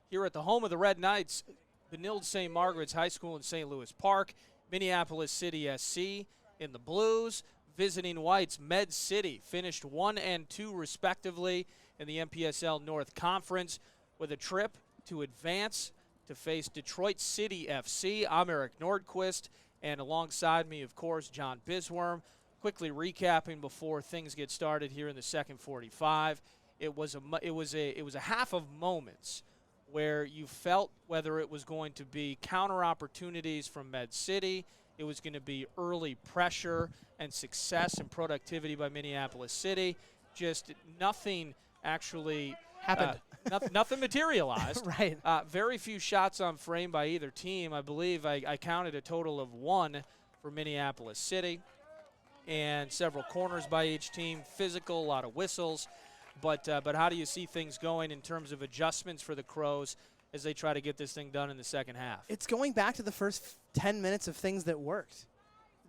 here at the home of the Red Knights, Benilde St. Margaret's High School in St. Louis Park. Minneapolis City SC in the Blues. Visiting Whites, Med City, finished 1 and 2 respectively in the NPSL North Conference with a trip to advance to face Detroit City FC. I'm Eric Nordquist, and alongside me, of course, John Bisworm. Quickly recapping before things get started here in the second 45, it was a half of moments where you felt whether it was going to be counter opportunities from Med City, it was going to be early pressure and success and productivity by Minneapolis City. Just nothing actually Happened. Nothing materialized. Right. Very few shots on frame by either team. I believe I counted a total of 1 for Minneapolis City, and several corners by each team. Physical, a lot of whistles. But how do you see things going in terms of adjustments for the Crows as they try to get this thing done in the second half? It's going back to the first 10 minutes of things that worked.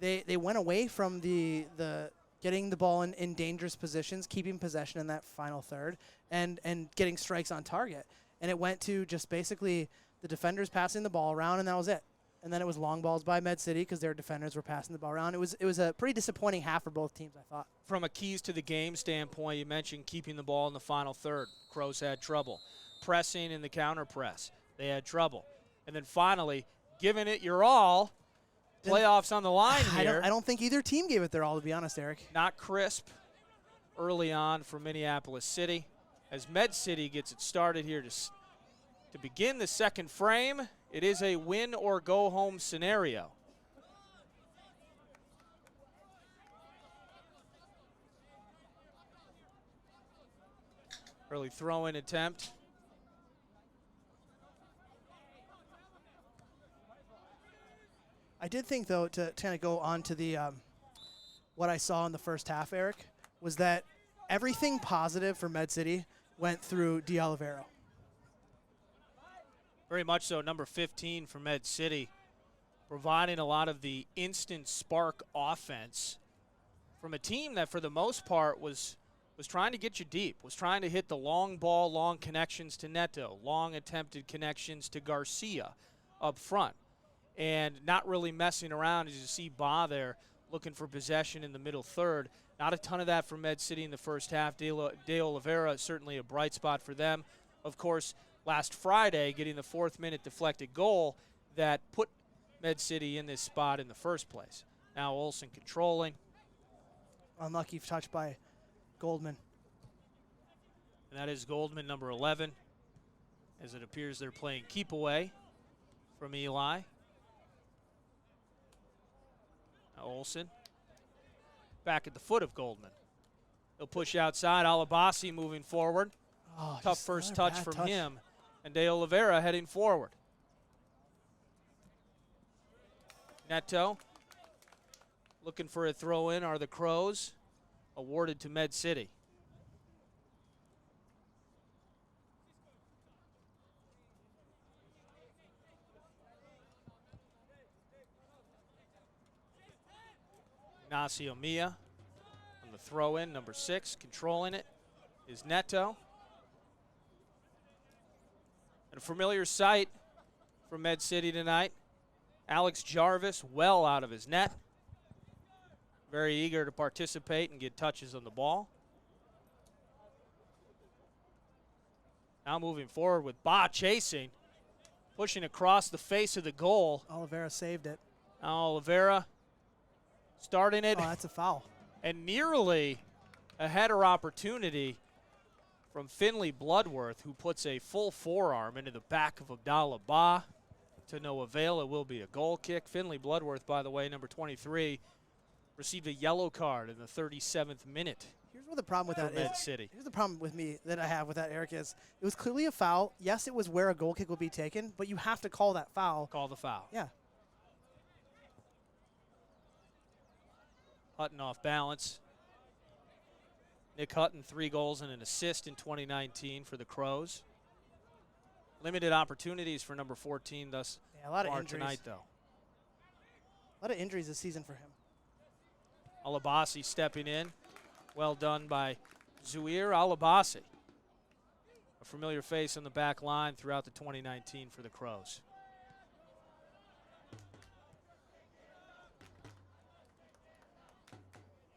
They went away from the getting the ball in dangerous positions, keeping possession in that final third, and getting strikes on target. And it went to just basically the defenders passing the ball around, and that was it. And then it was long balls by Med City because their defenders were passing the ball around. It was a pretty disappointing half for both teams, I thought. From a keys to the game standpoint, you mentioned keeping the ball in the final third. Crows had trouble. Pressing in the counter press, they had trouble. And then finally, giving it your all. Playoffs on the line here. I don't think either team gave it their all, to be honest, Eric. Not crisp early on for Minneapolis City. As Med City gets it started here to begin the second frame, it is a win or go home scenario. Early throw-in attempt. I did think, though, to kind of go on to the what I saw in the first half, Eric, was that everything positive for Med City went through D'Olivero. Very much so. Number 15 for Med City, providing a lot of the instant spark offense from a team that, for the most part, was trying to get you deep, was trying to hit the long ball, long connections to Neto, long attempted connections to Garcia up front, and not really messing around. As you see Ba there looking for possession in the middle third. Not a ton of that for Med City in the first half. De Oliveira certainly a bright spot for them. Of course, last Friday, getting the 4th minute deflected goal that put Med City in this spot in the first place. Now Olsen controlling. Unlucky touch by Goldman. And that is Goldman, number 11, as it appears they're playing keep away from Eli. Now Olsen back at the foot of Goldman. He'll push outside. Alabasi moving forward. Oh, Tough first touch from him. And De Oliveira heading forward. Neto looking for a throw-in are the Crows. Awarded to Med City. Ignacio Mia on the throw-in, number 6, controlling it is Neto. And a familiar sight for Med City tonight. Alex Jarvis well out of his net. Very eager to participate and get touches on the ball. Now moving forward with Ba chasing, pushing across the face of the goal. Oliveira saved it. Now Oliveira starting it. Oh, that's a foul. And nearly a header opportunity from Finley Bloodworth, who puts a full forearm into the back of Abdallah Ba to no avail. It will be a goal kick. Finley Bloodworth, by the way, number 23, received a yellow card in the 37th minute. Here's what the problem with that Med is. City. Here's the problem with me that I have with that, Eric, is it was clearly a foul. Yes, it was where a goal kick would be taken, but you have to call that foul. Call the foul. Yeah. Hutton off balance. Nick Hutton, 3 goals and an assist in 2019 for the Crows. Limited opportunities for number 14 thus Yeah, a lot of far injuries tonight, though. A lot of injuries this season for him. Alabasi stepping in. Well done by Zuhair Alabasi. A familiar face on the back line throughout the 2019 for the Crows.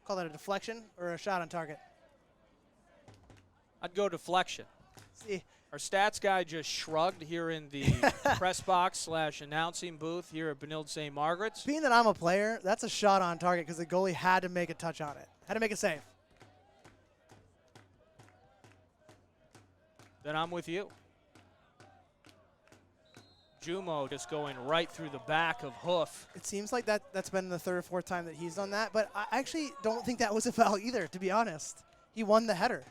Call that a deflection or a shot on target? I'd go deflection. See, our stats guy just shrugged here in the press box / announcing booth here at Benilde St. Margaret's. being that I'm a player, that's a shot on target because the goalie had to make a touch on it. Had to make a save. Then I'm with you. Jumo just going right through the back of Hoof. It seems like that's been the third or fourth time that he's done that, but I actually don't think that was a foul either, to be honest. He won the header.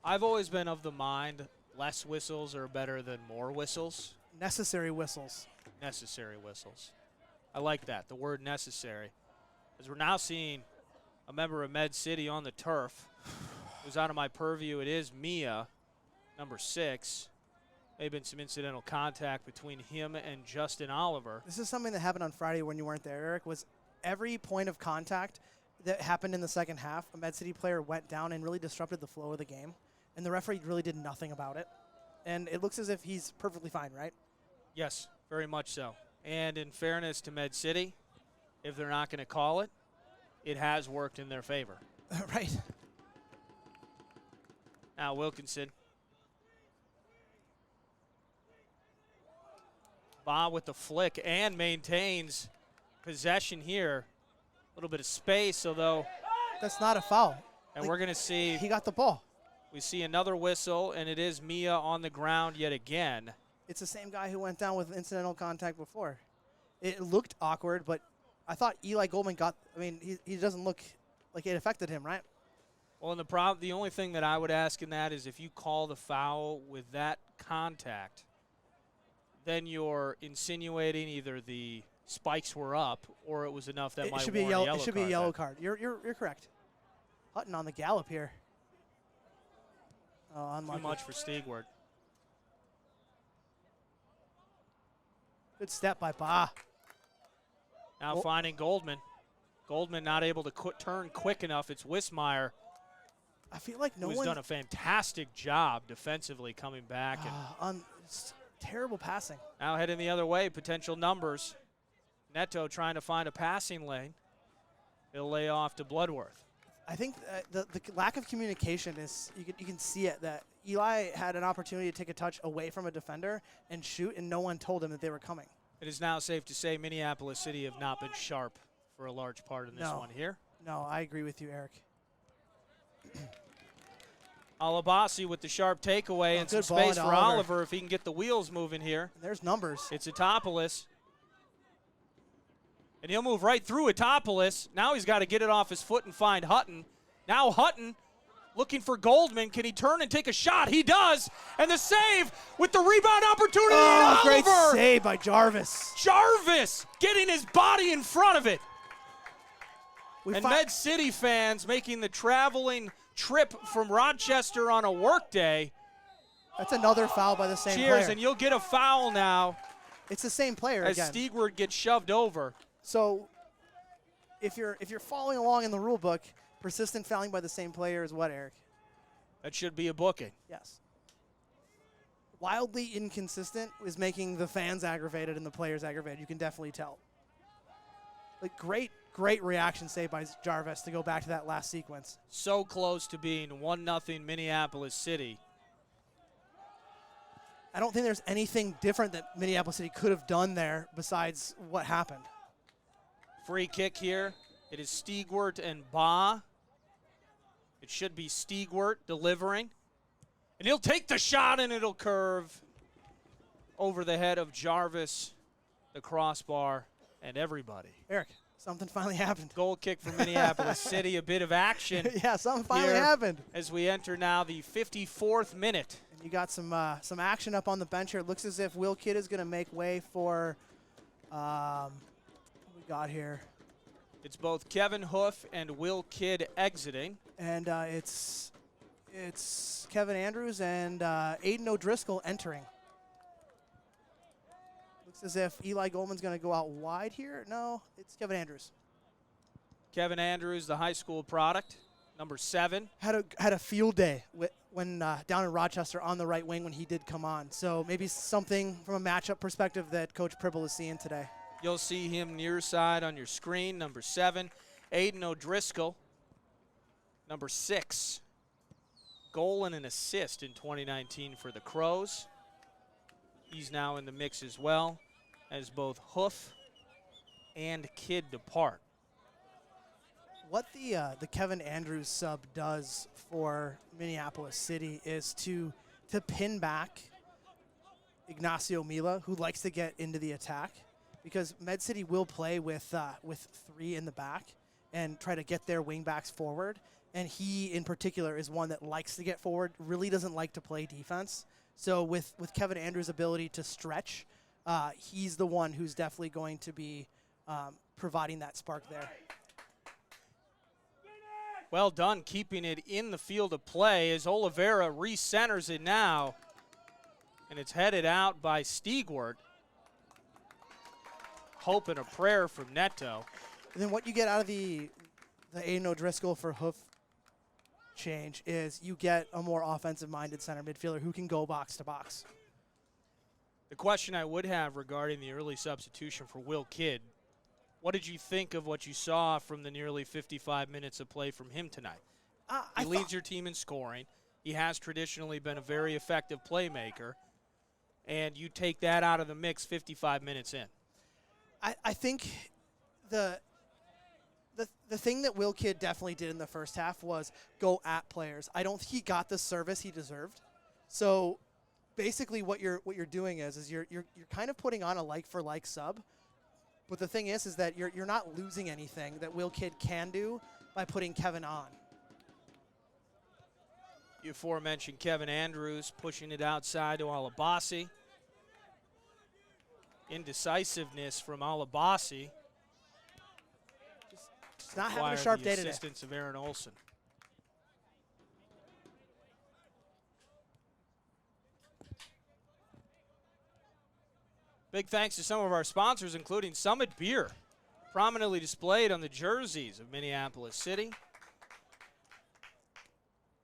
I've always been of the mind less whistles are better than more whistles. Necessary whistles. Necessary whistles. I like that, the word necessary. As we're now seeing a member of Med City on the turf. Who's out of my purview. It is Mia, number 6. May have been some incidental contact between him and Justin Oliver. This is something that happened on Friday when you weren't there, Eric, was every point of contact that happened in the second half, a Med City player went down and really disrupted the flow of the game. And the referee really did nothing about it. And it looks as if he's perfectly fine, right? Yes, very much so. And in fairness to Med City, if they're not going to call it, it has worked in their favor. Right. Now Wilkinson. Ba with the flick and maintains possession here. A little bit of space, although. That's not a foul. And we're going to see. He got the ball. We see another whistle, and it is Mia on the ground yet again. It's the same guy who went down with incidental contact before. It looked awkward, but I thought Eli Goldman he doesn't look like it affected him, right? Well, and the only thing that I would ask in that is if you call the foul with that contact, then you're insinuating either the spikes were up or it was enough that might warrant a yellow card. It should be a yellow card. You're correct. Hutton on the gallop here. Oh, unlucky. Too much for Stigward. Good step by Ba. Now finding Goldman. Goldman not able to turn quick enough. It's Wismeyer. I feel like who's done a fantastic job defensively coming back. And terrible passing. Now heading the other way, potential numbers. Neto trying to find a passing lane. He'll lay off to Bloodworth. I think the lack of communication is, you can see it, that Eli had an opportunity to take a touch away from a defender and shoot, and no one told him that they were coming. It is now safe to say Minneapolis City have not been sharp for a large part in this one here. No, I agree with you, Eric. Alabasi with the sharp takeaway and some space for Oliver if he can get the wheels moving here. And there's numbers. It's Etopolis. And he'll move right through Etopolis. Now he's got to get it off his foot and find Hutton. Now Hutton looking for Goldman. Can he turn and take a shot? He does. And the save with the rebound opportunity. Oh, great save by Jarvis. Jarvis getting his body in front of it. And Med City fans making the traveling trip from Rochester on a work day. That's another foul by the same player. Cheers, and you'll get a foul now. It's the same player as again. Stigward gets shoved over. So if you're following along in the rule book, persistent fouling by the same player is what, Eric? That should be a booking. Yes. Wildly inconsistent is making the fans aggravated and the players aggravated. You can definitely tell. Like great reaction save by Jarvis to go back to that last sequence. So close to being 1-0 Minneapolis City. I don't think there's anything different that Minneapolis City could have done there besides what happened. Free kick here. It is Stigwart and Ba. It should be Stigwart delivering. And he'll take the shot and it'll curve over the head of Jarvis, the crossbar, and everybody. Eric, something finally happened. Goal kick for Minneapolis City. A bit of action. Yeah, something finally happened. As we enter now the 54th minute. And you got some action up on the bench here. It looks as if Will Kidd is going to make way for what we got here. It's both Kevin Hoof and Will Kidd exiting. And it's Kevin Andrews and Aiden O'Driscoll entering. Looks as if Eli Goldman's going to go out wide here. No, it's Kevin Andrews. Kevin Andrews, the high school product, number 7. Had a field day when down in Rochester on the right wing when he did come on. So maybe something from a matchup perspective that Coach Pribble is seeing today. You'll see him near side on your screen, number 7. Aiden O'Driscoll, number 6. Goal and an assist in 2019 for the Crows. He's now in the mix as well as both Hoof and Kidd depart. What the Kevin Andrews sub does for Minneapolis City is to pin back Ignacio Mila, who likes to get into the attack, because Med City will play with 3 in the back and try to get their wing backs forward. And he, in particular, is one that likes to get forward, really doesn't like to play defense. So with Kevin Andrews' ability to stretch, he's the one who's definitely going to be providing that spark there. Well done keeping it in the field of play as Oliveira recenters it now. And it's headed out by Stigwart. Hope and a prayer from Neto. And then what you get out of the Aiden O'Driscoll for Hoof change is you get a more offensive-minded center midfielder who can go box to box. The question I would have regarding the early substitution for Will Kidd, what did you think of what you saw from the nearly 55 minutes of play from him tonight? He leads your team in scoring. He has traditionally been a very effective playmaker, and you take that out of the mix 55 minutes in. I think the thing that Will Kidd definitely did in the first half was go at players. I don't think he got the service he deserved. So basically what you're doing is you're kind of putting on a like-for-like sub. But the thing is that you're not losing anything that Will Kidd can do by putting Kevin on. The aforementioned Kevin Andrews pushing it outside to Alabasi. Indecisiveness from Alabasi. Just not having a sharp day today. Assistance of Aaron Olson. Big thanks to some of our sponsors, including Summit Beer, prominently displayed on the jerseys of Minneapolis City.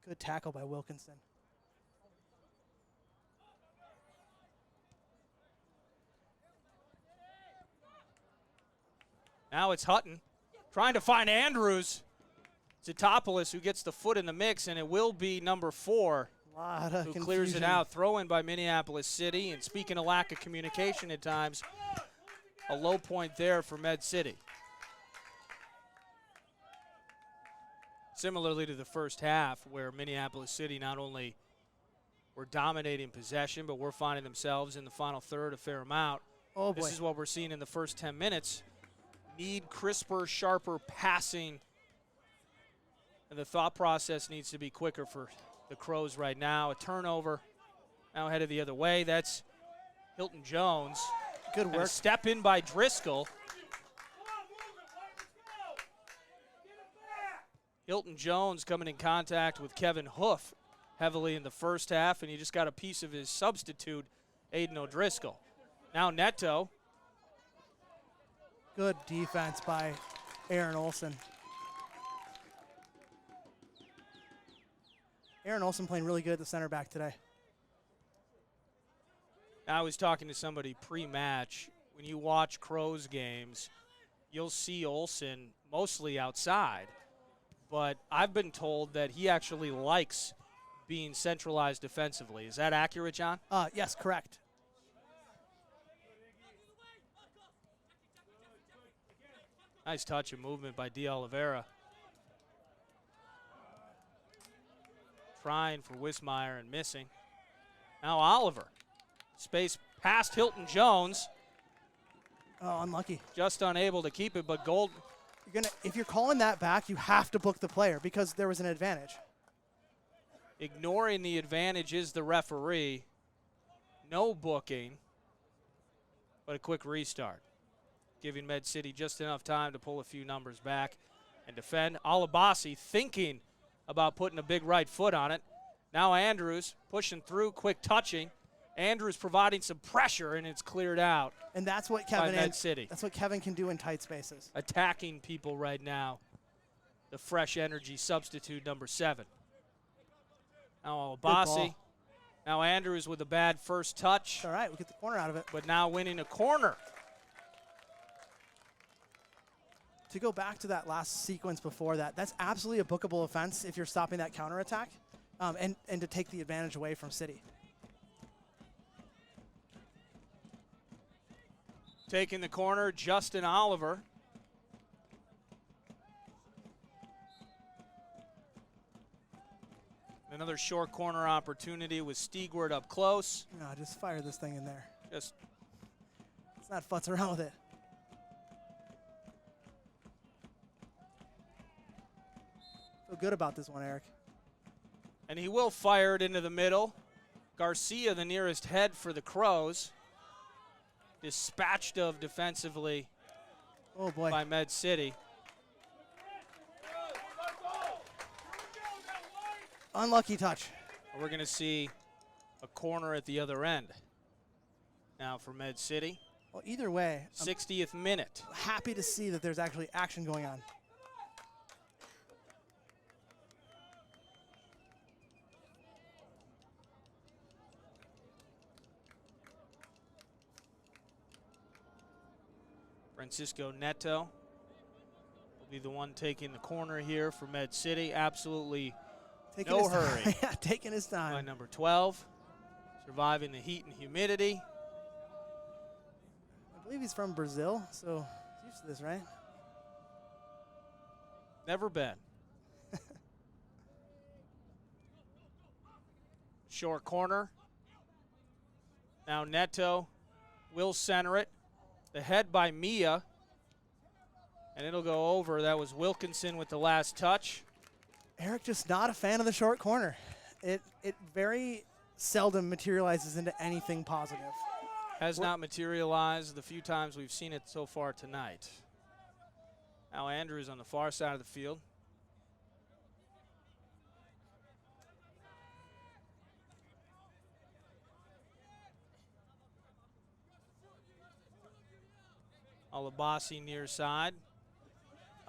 Good tackle by Wilkinson. Now it's Hutton trying to find Andrews. Zitopoulos who gets the foot in the mix, and it will be number 4 who clears it out. Throw in by Minneapolis City, and speaking of lack of communication at times, a low point there for Med City. Similarly to the first half, where Minneapolis City not only were dominating possession, but were finding themselves in the final third a fair amount. Oh boy. This is what we're seeing in the first 10 minutes. Need crisper, sharper passing, and the thought process needs to be quicker for the Crows right now. A turnover, now headed the other way. That's Hilton Jones. Good work. And a step in by Driscoll. Hilton Jones coming in contact with Kevin Hoof heavily in the first half, and he just got a piece of his substitute, Aiden O'Driscoll. Now Neto. Good defense by Aaron Olson. Aaron Olson playing really good at the center back today. I was talking to somebody pre-match. When you watch Crows games, you'll see Olson mostly outside. But I've been told that he actually likes being centralized defensively. Is that accurate, John? Yes, correct. Nice touch and movement by De Oliveira. Trying for Wismeyer and missing. Now Oliver. Space past Hilton Jones. Oh, unlucky. Just unable to keep it, but Gold. If you're calling that back, you have to book the player because there was an advantage. Ignoring the advantage is the referee. No booking, but a quick restart. Giving Med City just enough time to pull a few numbers back and defend. Alabasi thinking about putting a big right foot on it. Now Andrews pushing through, quick touching. Andrews providing some pressure, and it's cleared out And that's what by Kevin Med City. That's what Kevin can do in tight spaces. Attacking people right now. The fresh energy substitute, number 7. Now Abassi. Now Andrews with a bad first touch. It's all right, we get the corner out of it. But now winning a corner. To go back to that last sequence before that, that's absolutely a bookable offense if you're stopping that counterattack, and to take the advantage away from City. Taking the corner, Justin Oliver. Another short corner opportunity with Stigward up close. No, just fire this thing in there. Just Let's not futz around with it. Feel good about this one, Eric. and he will fire it into the middle. Garcia, the nearest head for the Crows, dispatched of defensively by Med City. Unlucky touch. We're going to see a corner at the other end now for Med City. Well, either way, 60th minute. I'm happy to see that there's actually action going on. Francisco Neto will be the one taking the corner here for Med City. Absolutely no hurry. Yeah, taking his time. By number 12, surviving the heat and humidity. I believe he's from Brazil, so he's used to this, right? Never been. Short corner. Now Neto will center it. The head by Mia, and it'll go over. That was Wilkinson with the last touch. Eric just not a fan of the short corner. It very seldom materializes into anything positive. Has not materialized the few times we've seen it so far tonight. Now Andrews on the far side of the field. Alabasi near side.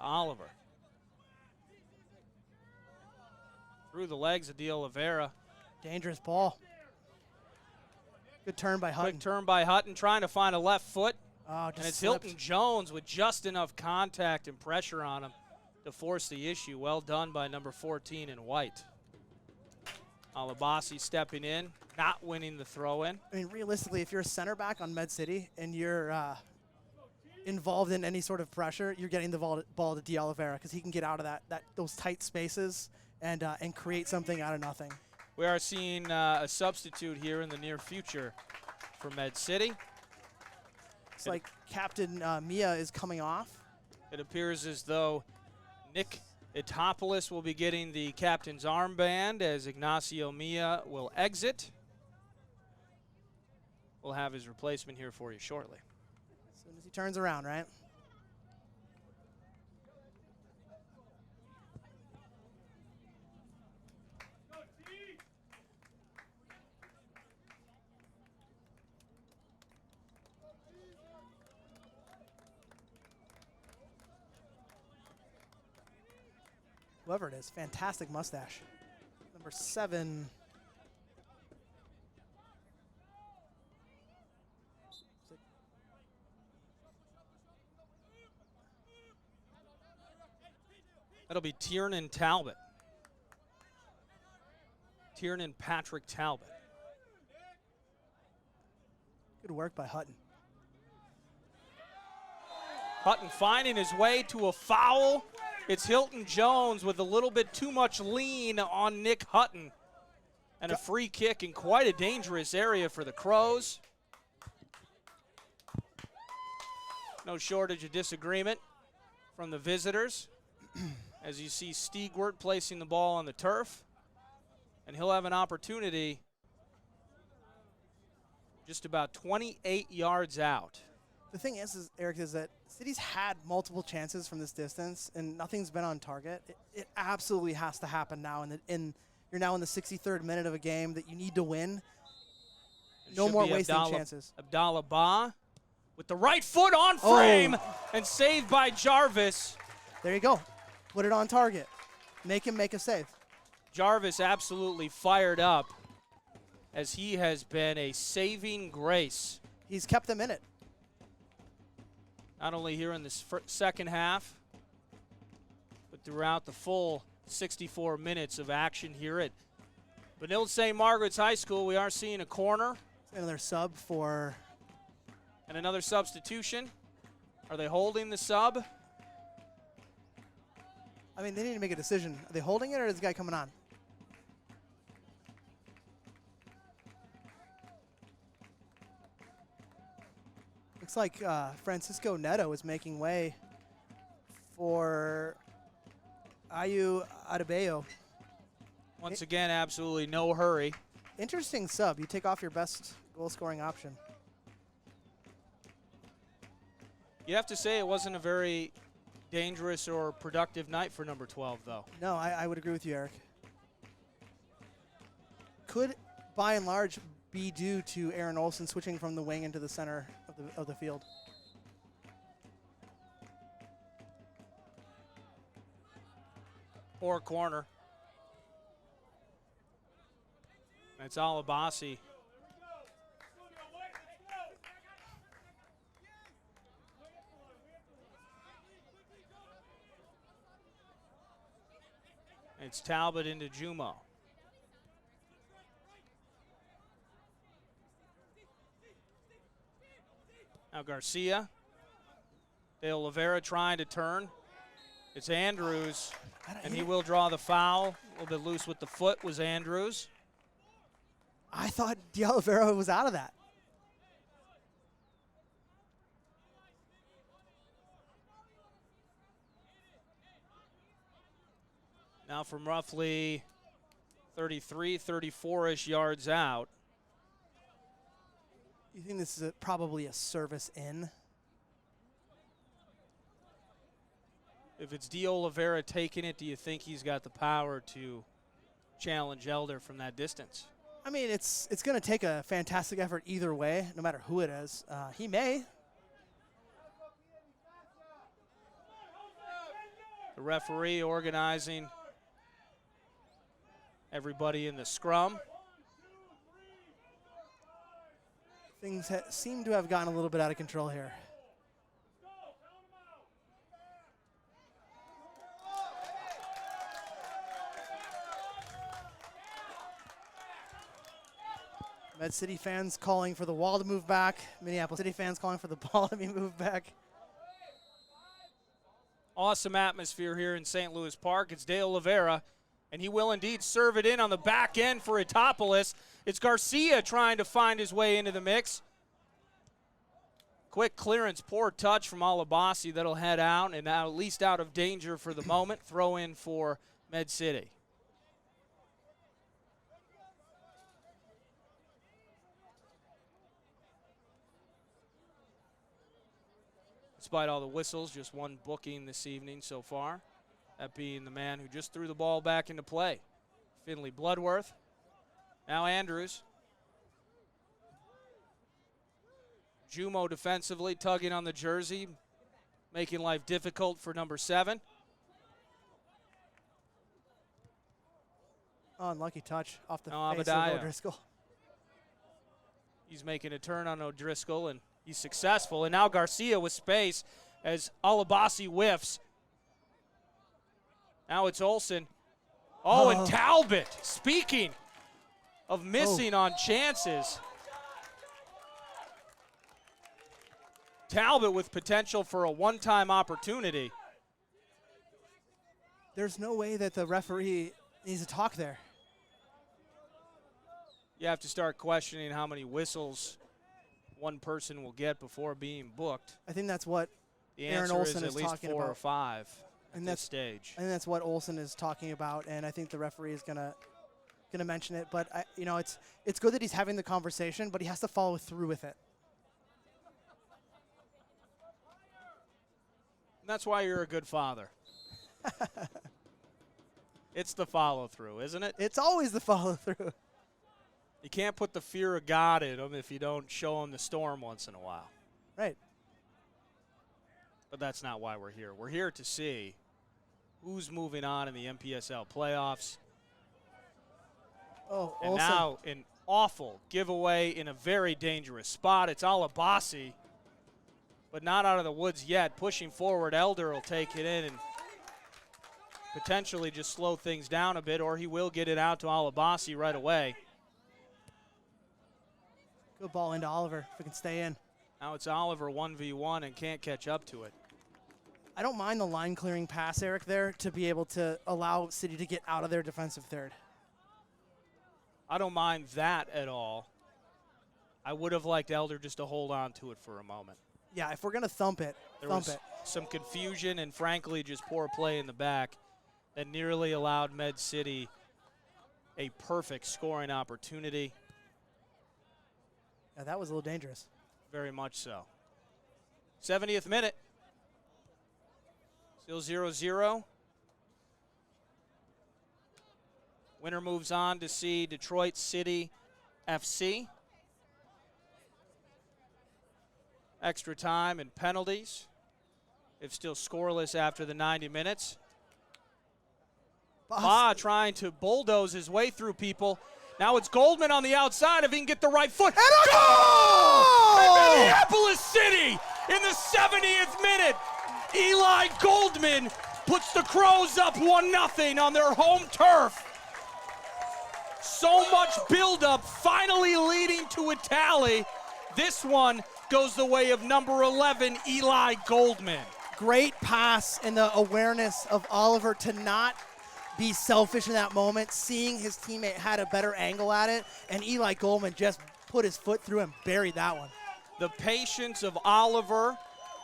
Oliver. Through the legs of De Oliveira. Dangerous ball. Good turn by Hutton. Quick turn by Hutton, trying to find a left foot. Oh, and it's slipped. Hilton Jones with just enough contact and pressure on him to force the issue. Well done by number 14 in white. Alabasi stepping in, not winning the throw-in. I mean, realistically, if you're a center back on Med City and you're involved in any sort of pressure, you're getting the ball to De Oliveira because he can get out of those tight spaces and create something out of nothing. We are seeing a substitute here in the near future for Med City. It's like Captain Mia is coming off. It appears as though Nick Mpls will be getting the captain's armband as Ignacio Mia will exit. We'll have his replacement here for you shortly. As soon as he turns around, right? Whoever it is, fantastic mustache. Number 7. That'll be Tiernan Talbot. Tiernan Patrick Talbot. Good work by Hutton. Hutton finding his way to a foul. It's Hilton Jones with a little bit too much lean on Nick Hutton. And a free kick in quite a dangerous area for the Crows. No shortage of disagreement from the visitors. As you see Stigwart placing the ball on the turf. And he'll have an opportunity just about 28 yards out. The thing is, Eric, is that City's had multiple chances from this distance, and nothing's been on target. It absolutely has to happen now. You're now in the 63rd minute of a game that you need to win. No more wasting chances. Abdallah Ba with the right foot on frame and saved by Jarvis. There you go. Put it on target. Make him make a save. Jarvis absolutely fired up as he has been a saving grace. He's kept them in it. Not only here in this second half, but throughout the full 64 minutes of action here at Benilde St. Margaret's High School. We are seeing a corner. Another sub for... And another substitution. Are they holding the sub? I mean, they need to make a decision. Are they holding it or is the guy coming on? Looks like Francisco Neto is making way for Ayu Adebayo. Once again, absolutely no hurry. Interesting sub. You take off your best goal-scoring option. You have to say it wasn't a very dangerous or productive night for number 12, though. No, I would agree with you, Eric. Could, by and large, be due to Aaron Olson switching from the wing into the center of the field. Or corner. That's Alabasi. It's Talbot into Jumo. Now Garcia. De Oliveira trying to turn. It's Andrews, and he will draw the foul. A little bit loose with the foot was Andrews. I thought De Oliveira was out of that. Now from roughly 33, 34-ish yards out. You think this is probably a service in? If it's De Oliveira taking it, do you think he's got the power to challenge Elder from that distance? I mean, it's going to take a fantastic effort either way, no matter who it is. He may. The referee organizing everybody in the scrum. Things seem to have gotten a little bit out of control here. Med City fans calling for the wall to move back. Minneapolis City fans calling for the ball to be moved back. Awesome atmosphere here in St. Louis Park. It's De Oliveira, and he will indeed serve it in on the back end for Etopolis. It's Garcia trying to find his way into the mix. Quick clearance, poor touch from Alabasi. That'll head out, and now at least out of danger for the moment. Throw in for Med City. Despite all the whistles, just one booking this evening so far. That being the man who just threw the ball back into play. Finley Bloodworth. Now Andrews. Jumo defensively tugging on the jersey, making life difficult for number 7. Oh, unlucky touch off the face Abadaya. of O'Driscoll. He's making a turn on O'Driscoll, and he's successful. And now Garcia with space as Alabasi whiffs. Now it's Olson. Oh, and Talbot. Speaking of missing on chances. Talbot with potential for a one-time opportunity. There's no way that the referee needs to talk there. You have to start questioning how many whistles one person will get before being booked. I think that's what the Aaron answer Olson is at least talking 4 about. or 5 at And this stage. I think that's what Olson is talking about, and I think the referee is gonna mention it. But it's good that he's having the conversation, but he has to follow through with it. And that's why you're a good father. It's the follow-through, isn't it? It's always the follow through. You can't put the fear of God in them if you don't show them the storm once in a while. Right. But that's not why we're here. We're here to see who's moving on in the NPSL playoffs. Oh, and Olsen. now an awful giveaway in a very dangerous spot. It's Alabasi, but not out of the woods yet. Pushing forward, Elder will take it in and potentially just slow things down a bit, or he will get it out to Alabasi right away. Good ball into Oliver if we can stay in. Now it's Oliver 1v1 and can't catch up to it. I don't mind the line clearing pass, Eric, there to be able to allow City to get out of their defensive third. I don't mind that at all. I would have liked Elder just to hold on to it for a moment. Yeah, if we're going to thump it, thump it. Some confusion and, frankly, just poor play in the back that nearly allowed Med City a perfect scoring opportunity. Yeah, that was a little dangerous. Very much so. 70th minute. Still 0-0. Winner moves on to see Detroit City FC. Extra time and penalties. If still scoreless after the 90 minutes. Ba trying to bulldoze his way through people. Now it's Goldman on the outside if he can get the right foot. And a goal! And Minneapolis City in the 70th minute. Eli Goldman puts the Crows up 1-0 on their home turf. So much buildup, finally leading to a tally. This one goes the way of number 11, Eli Goldman. Great pass and the awareness of Oliver to not be selfish in that moment, seeing his teammate had a better angle at it, and Eli Goldman just put his foot through and buried that one. The patience of Oliver,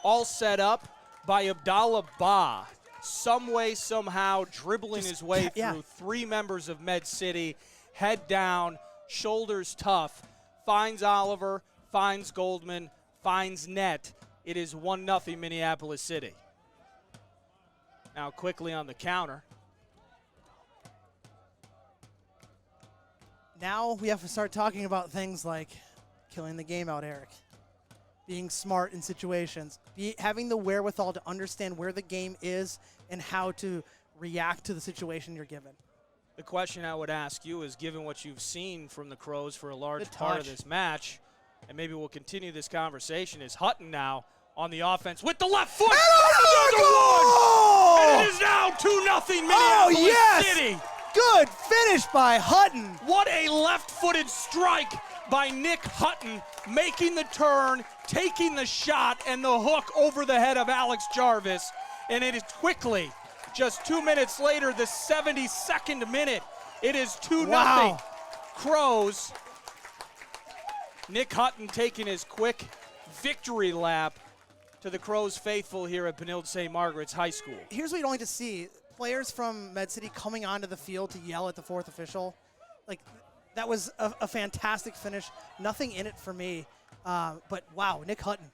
all set up by Abdallah Ba, some way, somehow dribbling his way through three members of Med City, head down, shoulders tough, finds Oliver, finds Goldman, finds net. It is 1-0 Minneapolis City. Now quickly on the counter. Now we have to start talking about things like killing the game out, Eric. Being smart in situations. Having the wherewithal to understand where the game is and how to react to the situation you're given. The question I would ask you is, given what you've seen from the Crows for a large part of this match, and maybe we'll continue this conversation, is Hutton now on the offense with the left foot. And it is now 2-0 Minneapolis City. Good finish by Hutton. What a left-footed strike by Nick Hutton, making the turn, taking the shot, and the hook over the head of Alex Jarvis. And it is quickly, just 2 minutes later, the 72nd minute, it is 2-0. Wow. Crows. Nick Hutton taking his quick victory lap to the Crows faithful here at Benilde St. Margaret's High School. Here's what you don't like to see. Players from Med City coming onto the field to yell at the fourth official. Like, that was a fantastic finish. Nothing in it for me. But, wow, Nick Hutton.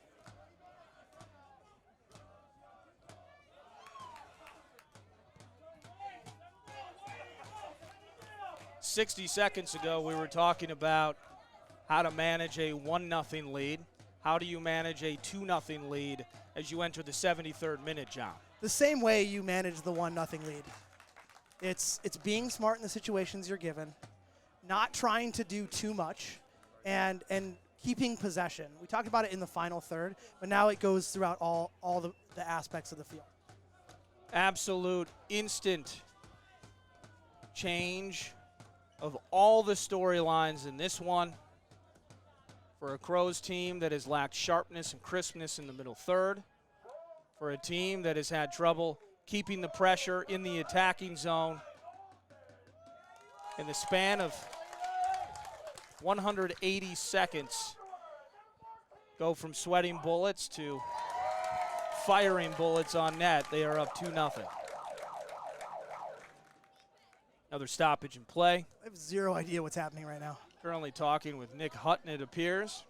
"60 seconds ago, we were talking about how to manage a 1-0 lead. How do you manage a 2-0 lead as you enter the 73rd minute, John? The same way you manage the 1-0 lead. It's being smart in the situations you're given, not trying to do too much, and keeping possession. We talked about it in the final third, but now it goes throughout all the aspects of the field. Absolute instant change of all the storylines in this one for a Crows team that has lacked sharpness and crispness in the middle third, for a team that has had trouble keeping the pressure in the attacking zone. In the span of 180 seconds, go from sweating bullets to firing bullets on net. They are up 2-0. Another stoppage in play. I have zero idea what's happening right now. Currently talking with Nick Hutton, it appears.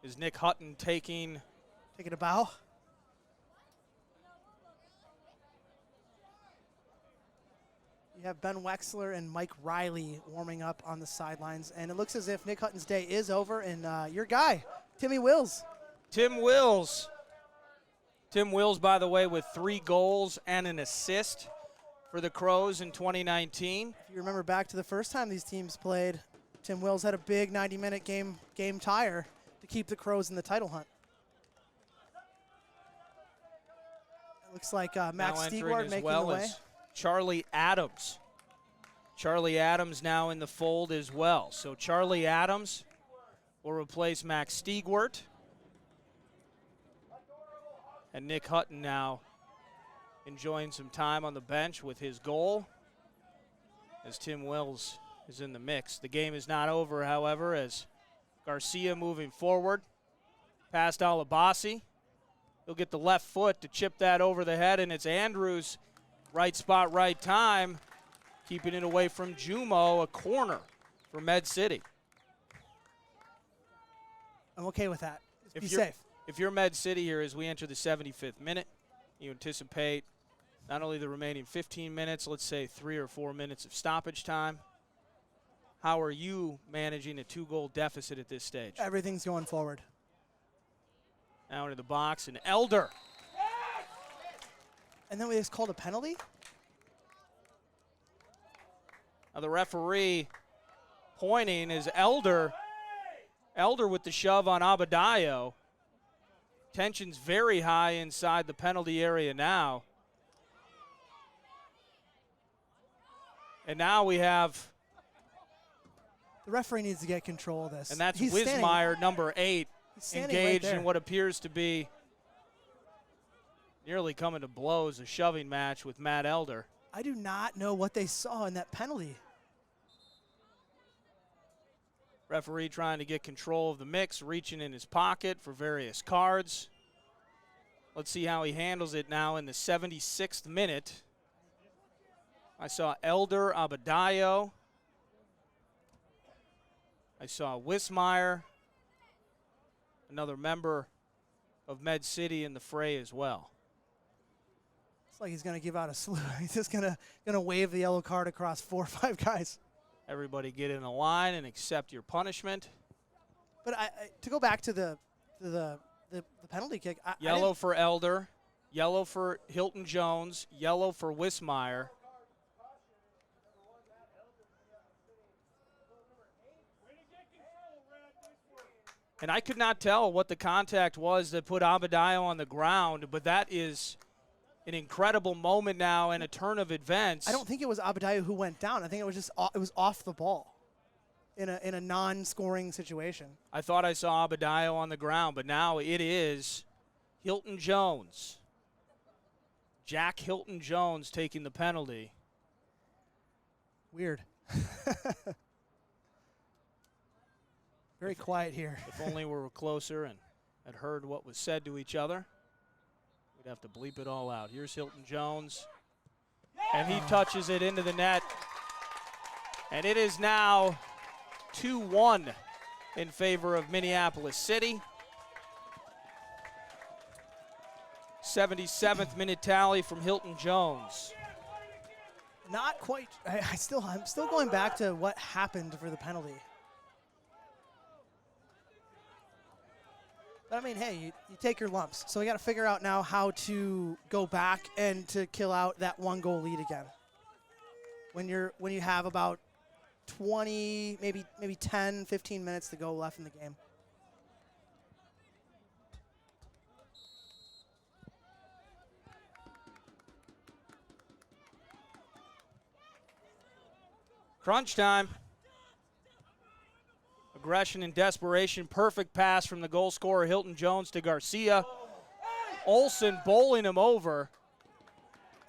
Is Nick Hutton taking a bow? We have Ben Wexler and Mike Riley warming up on the sidelines, and it looks as if Nick Hutton's day is over, and your guy, Timmy Wills. Tim Wills. Tim Wills, by the way, with 3 goals and an assist for the Crows in 2019. If you remember back to the first time these teams played, Tim Wills had a big 90-minute game tire to keep the Crows in the title hunt. It looks like Max Stigward making the way. Charlie Adams. Charlie Adams now in the fold as well. So Charlie Adams will replace Max Stigwart. And Nick Hutton now enjoying some time on the bench with his goal as Tim Wills is in the mix. The game is not over, however, as Garcia moving forward past Alabasi. He'll get the left foot to chip that over the head, and it's Andrews. Right spot, right time. Keeping it away from Jumo, a corner for Med City. I'm okay with that. Be safe. If you're Med City here as we enter the 75th minute, you anticipate not only the remaining 15 minutes, let's say 3 or 4 minutes of stoppage time. How are you managing a 2-goal deficit at this stage? Everything's going forward. Now into the box, and Elder. And then we just called a penalty? Now the referee pointing is Elder. Elder with the shove on Abadayo. Tension's very high inside the penalty area now. And now we have... The referee needs to get control of this. And that's Wismeyer, number 8, engaged right in what appears to be nearly coming to blows, a shoving match with Matt Elder. I do not know what they saw in that penalty. Referee trying to get control of the mix, reaching in his pocket for various cards. Let's see how he handles it now in the 76th minute. I saw Elder, Abadayo. I saw Wismeyer, another member of Med City in the fray as well. It's like he's going to give out a salute. He's just going to wave the yellow card across 4 or 5 guys. Everybody get in a line and accept your punishment. But to go back to the penalty kick. Yellow for Elder, yellow for Hilton Jones, yellow for Wismeyer. And I could not tell what the contact was that put Abadayo on the ground, but that is an incredible moment now and a turn of events. I don't think it was Abadayo who went down. I think it was just it was off the ball in a non-scoring situation. I thought I saw Abadayo on the ground, but now it is Hilton Jones. Jack Hilton Jones taking the penalty. Weird. Very quiet here. If only we were closer and had heard what was said to each other. We'd have to bleep it all out. Here's Hilton Jones. And he touches it into the net. And it is now 2-1 in favor of Minneapolis City. 77th minute tally from Hilton Jones. Not quite. I'm still going back to what happened for the penalty. But I mean, hey, you take your lumps. So we got to figure out now how to go back and to kill out that 1-goal lead again. When you have about 20, maybe 10, 15 minutes to go left in the game. Crunch time. Aggression and desperation. Perfect pass from the goal scorer, Hilton Jones, to Garcia. Olsen bowling him over.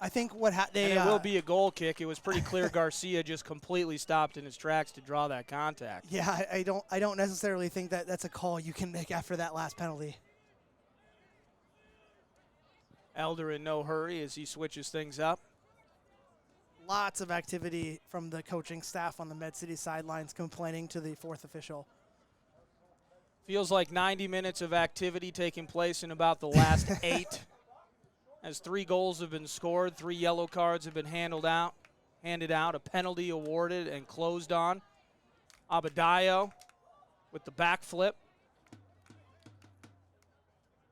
I think and it will be a goal kick. It was pretty clear Garcia just completely stopped in his tracks to draw that contact. Yeah, I don't necessarily think that that's a call you can make after that last penalty. Elder in no hurry as he switches things up. Lots of activity from the coaching staff on the Med City sidelines complaining to the 4th official. Feels like 90 minutes of activity taking place in about the last 8. As 3 goals have been scored, 3 yellow cards have been handed out. handed out, a penalty awarded and closed on. Abadayo with the backflip.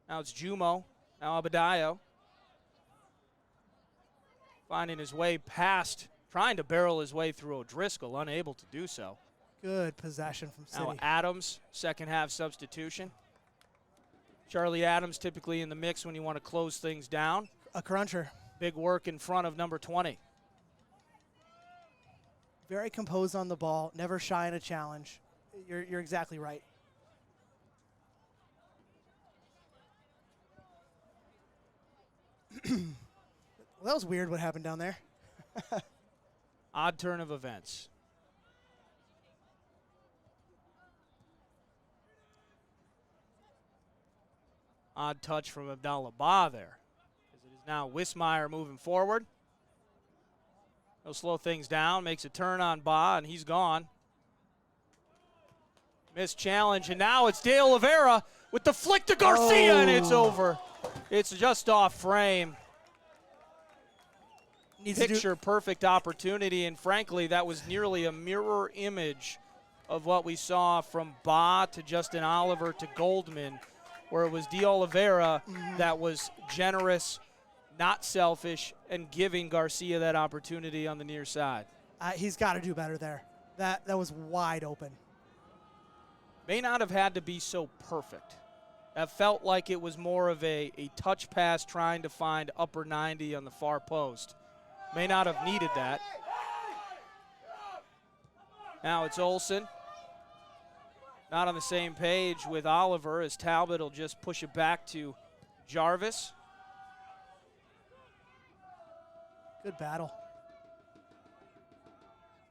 Now it's Jumo. Now Abadayo finding his way past, trying to barrel his way through O'Driscoll, unable to do so. Good possession from City. Now Adams, second half substitution. Charlie Adams typically in the mix when you want to close things down. A cruncher. Big work in front of number 20. Very composed on the ball, never shy in a challenge. You're exactly right. Well, that was weird what happened down there. Odd turn of events. Odd touch from Abdallah Ba there. As it is now Wismeyer moving forward. He'll slow things down, makes a turn on Ba, and he's gone. Missed challenge, and now it's De Oliveira with the flick to Garcia, and it's over. It's just off frame. Picture perfect opportunity, and frankly, that was nearly a mirror image of what we saw from Ba to Justin Oliver to Goldman, where it was De Oliveira that was generous, not selfish, and giving Garcia that opportunity on the near side. He's got to do better there. That was wide open. May not have had to be so perfect. That felt like it was more of a touch pass trying to find upper 90 on the far post. May not have needed that. Now it's Olsen. Not on the same page with Oliver, as Talbot will just push it back to Jarvis. Good battle.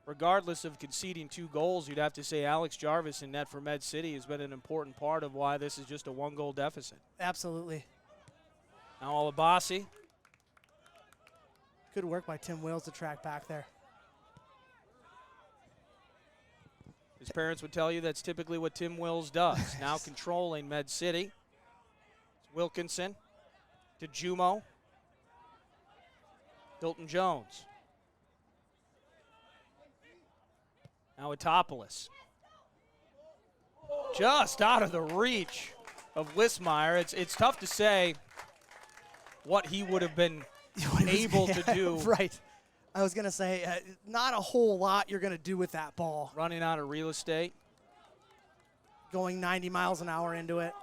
Regardless of conceding 2 goals, you'd have to say Alex Jarvis in net for Med City has been an important part of why this is just a 1-goal deficit. Absolutely. Now Alabasi. Good work by Tim Wills to track back there. His parents would tell you that's typically what Tim Wills does. Now controlling Med City. It's Wilkinson to Jumo. Hilton Jones. Now Etopolis. Just out of the reach of Wismeyer. It's tough to say what he would have been able to do. Right. I was going to say, not a whole lot you're going to do with that ball. Running out of real estate. Going 90 miles an hour into it.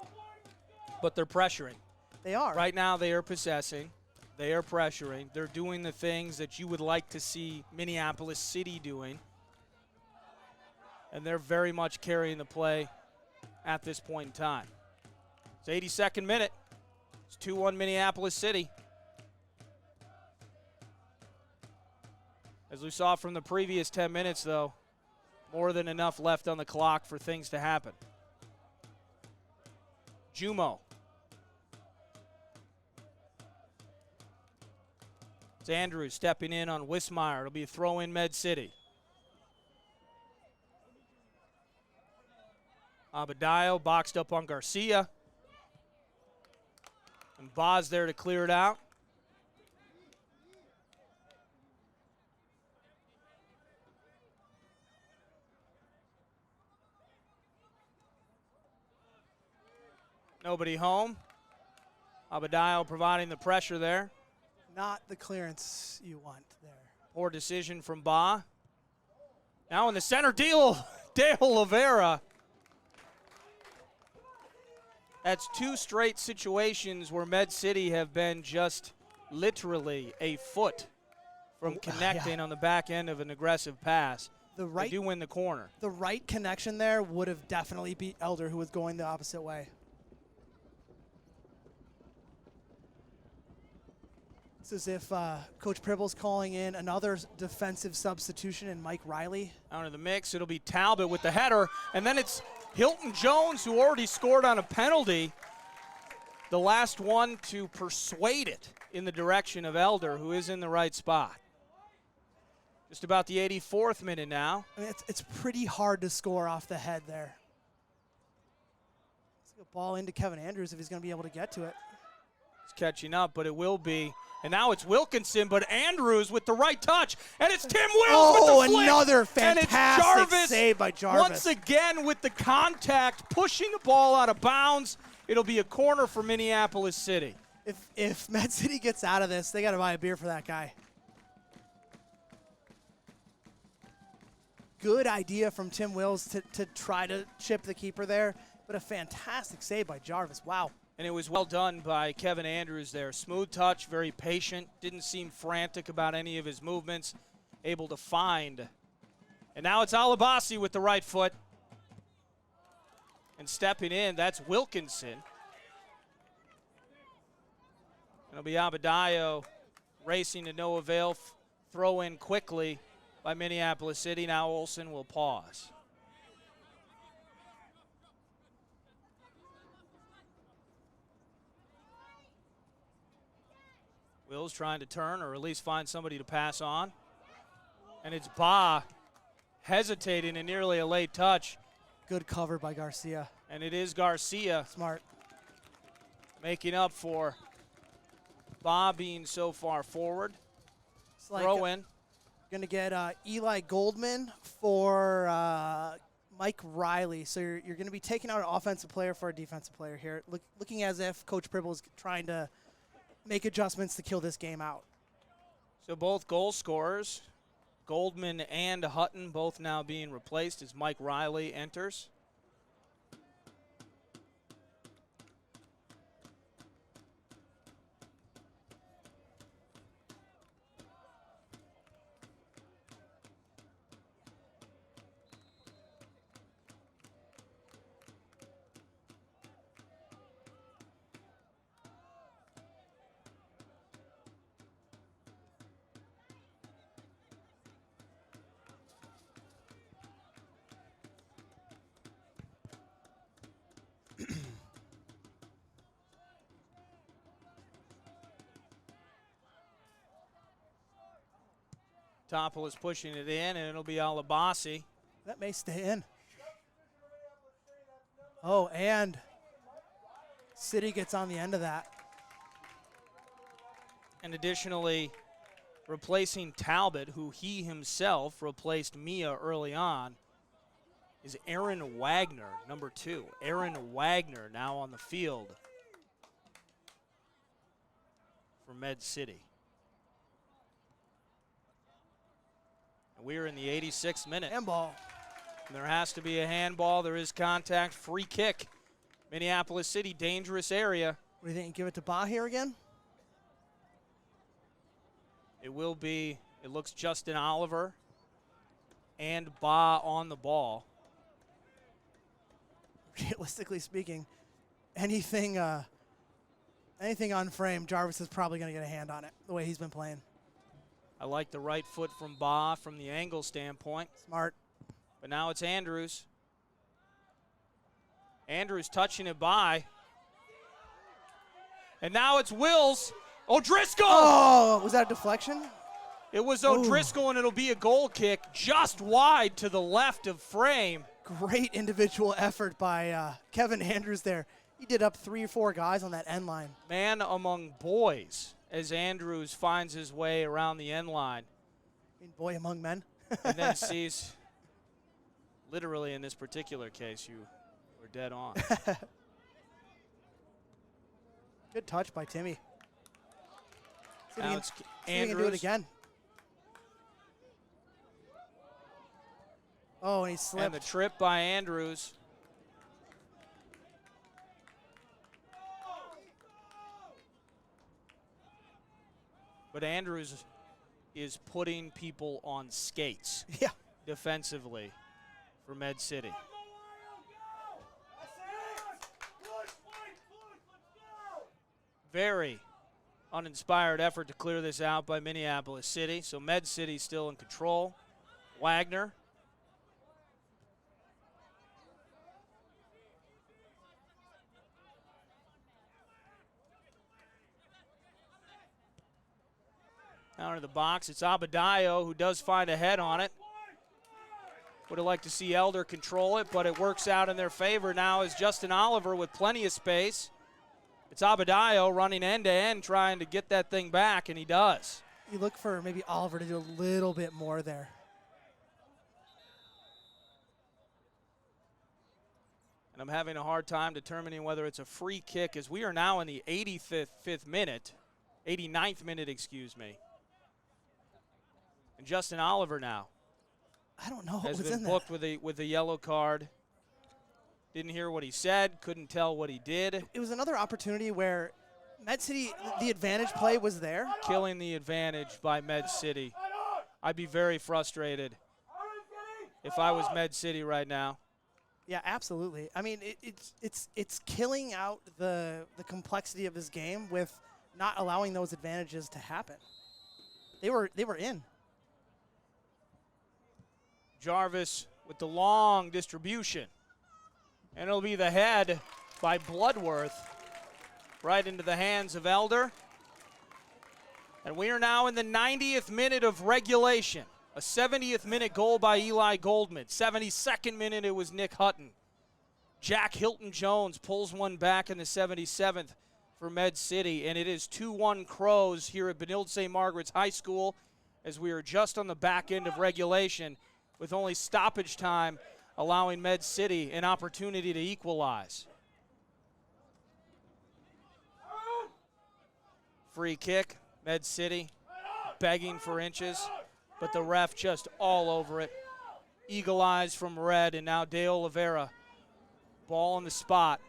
But they're pressuring. They are. Right now they are possessing. They are pressuring. They're doing the things that you would like to see Minneapolis City doing. And they're very much carrying the play at this point in time. It's 82nd minute. It's 2-1 Minneapolis City. As we saw from the previous 10 minutes, though, more than enough left on the clock for things to happen. Jumo. It's Andrews stepping in on Wismeyer. It'll be a throw in Med City. Abadayo boxed up on Garcia. And Ba's there to clear it out. Nobody home. Abadayo providing the pressure there. Not the clearance you want there. Poor decision from Ba. Now in the center, De Oliveira. That's 2 straight situations where Med City have been just literally a foot from connecting on the back end of an aggressive pass. They do win the corner. The right connection there would have definitely beat Elder, who was going the opposite way. It's as if Coach Pribble's calling in another defensive substitution in Mike Riley. Out of the mix, it'll be Talbot with the header, and then it's Hilton Jones, who already scored on a penalty, the last one to persuade it in the direction of Elder, who is in the right spot. Just about the 84th minute now. I mean, it's pretty hard to score off the head there. Let's go ball into Kevin Andrews if he's going to be able to get to it. It's catching up, but it will be And now it's Wilkinson, but Andrews with the right touch. And it's Tim Wills with the flick. Another and it's fantastic Jarvis save by Jarvis. once again with the contact, pushing the ball out of bounds. It'll be a corner for Minneapolis City. If Med City gets out of this, they got to buy a beer for that guy. Good idea from Tim Wills to try to chip the keeper there, but a fantastic save by Jarvis. Wow. And it was well done by Kevin Andrews there. Smooth touch, very patient, didn't seem frantic about any of his movements, able to find. And now it's Alabasi with the right foot. And stepping in, that's Wilkinson. It'll be Abadayo racing to no avail. Throw in quickly by Minneapolis City. Now Olsen will pause. Wills trying to turn or at least find somebody to pass on. And it's Ba hesitating and nearly a late touch. Good cover by Garcia. And it is Garcia. Smart. Making up for Ba being so far forward. It's like throw in. Going to get Eli Goldman for Mike Riley. So you're going to be taking out an offensive player for a defensive player here. Looking as if Coach Pribble is trying to make adjustments to kill this game out. So both goal scorers, Goldman and Hutton, both now being replaced as Mike Riley enters. Topple is pushing it in, and it'll be Alabasi. That may stay in. Oh, and City gets on the end of that. And additionally, replacing Talbot, who he himself replaced Mia early on, is Aaron Wagner, number 2. Aaron Wagner now on the field for Med City. And we are in the 86th minute. Handball. And there has to be a handball. There is contact. Free kick. Minneapolis City, dangerous area. What do you think? Give it to Ba here again? It will be, it looks Justin Oliver and Ba on the ball. Realistically speaking, anything on frame, Jarvis is probably going to get a hand on it, the way he's been playing. I like the right foot from Ba from the angle standpoint. Smart. But now it's Andrews. Andrews touching it by. And now it's Wills. O'Driscoll! Oh, was that a deflection? It was O'Driscoll, and it'll be a goal kick just wide to the left of frame. Great individual effort by Kevin Andrews there. He did up 3 or 4 guys on that end line. Man among boys as Andrews finds his way around the end line. I mean, boy among men. And then sees, literally in this particular case, you were dead on. Good touch by Timmy. Now it's See if he can do it Andrews. again. Oh, and he slipped. And the trip by Andrews. But Andrews is putting people on skates Yeah. defensively for Med City. Very uninspired effort to clear this out by Minneapolis City. So Med City still in control. Wagner. Down to the box, it's Abadayo who does find a head on it. Would have liked to see Elder control it, but it works out in their favor now as Justin Oliver with plenty of space It's Abadayo running end-to-end trying to get that thing back, and he does. You look for maybe Oliver to do a little bit more there. And I'm having a hard time determining whether it's a free kick, as we are now in the 89th minute, excuse me. And Justin Oliver now I don't know what has was been in booked with a yellow card. Didn't hear what he said, couldn't tell what he did. It was another opportunity where Med City, the advantage play was there. Killing the advantage by Med City. I'd be very frustrated if I was Med City right now. Yeah, absolutely. I mean, it's killing out the complexity of this game with not allowing those advantages to happen. They were in. Jarvis with the long distribution. And it'll be the head by Bloodworth right into the hands of Elder. And we are now in the 90th minute of regulation. A 70th minute goal by Eli Goldman. 72nd minute it was Nick Hutton. Jack Hilton Jones pulls one back in the 77th for Med City. And it is 2-1 Crows here at Benilde St. Margaret's High School as we are just on the back end of regulation with only stoppage time allowing Med City an opportunity to equalize. Free kick, Med City begging for inches, but the ref just all over it. Eagle eyes from Red, and now De Oliveira. Ball on the spot.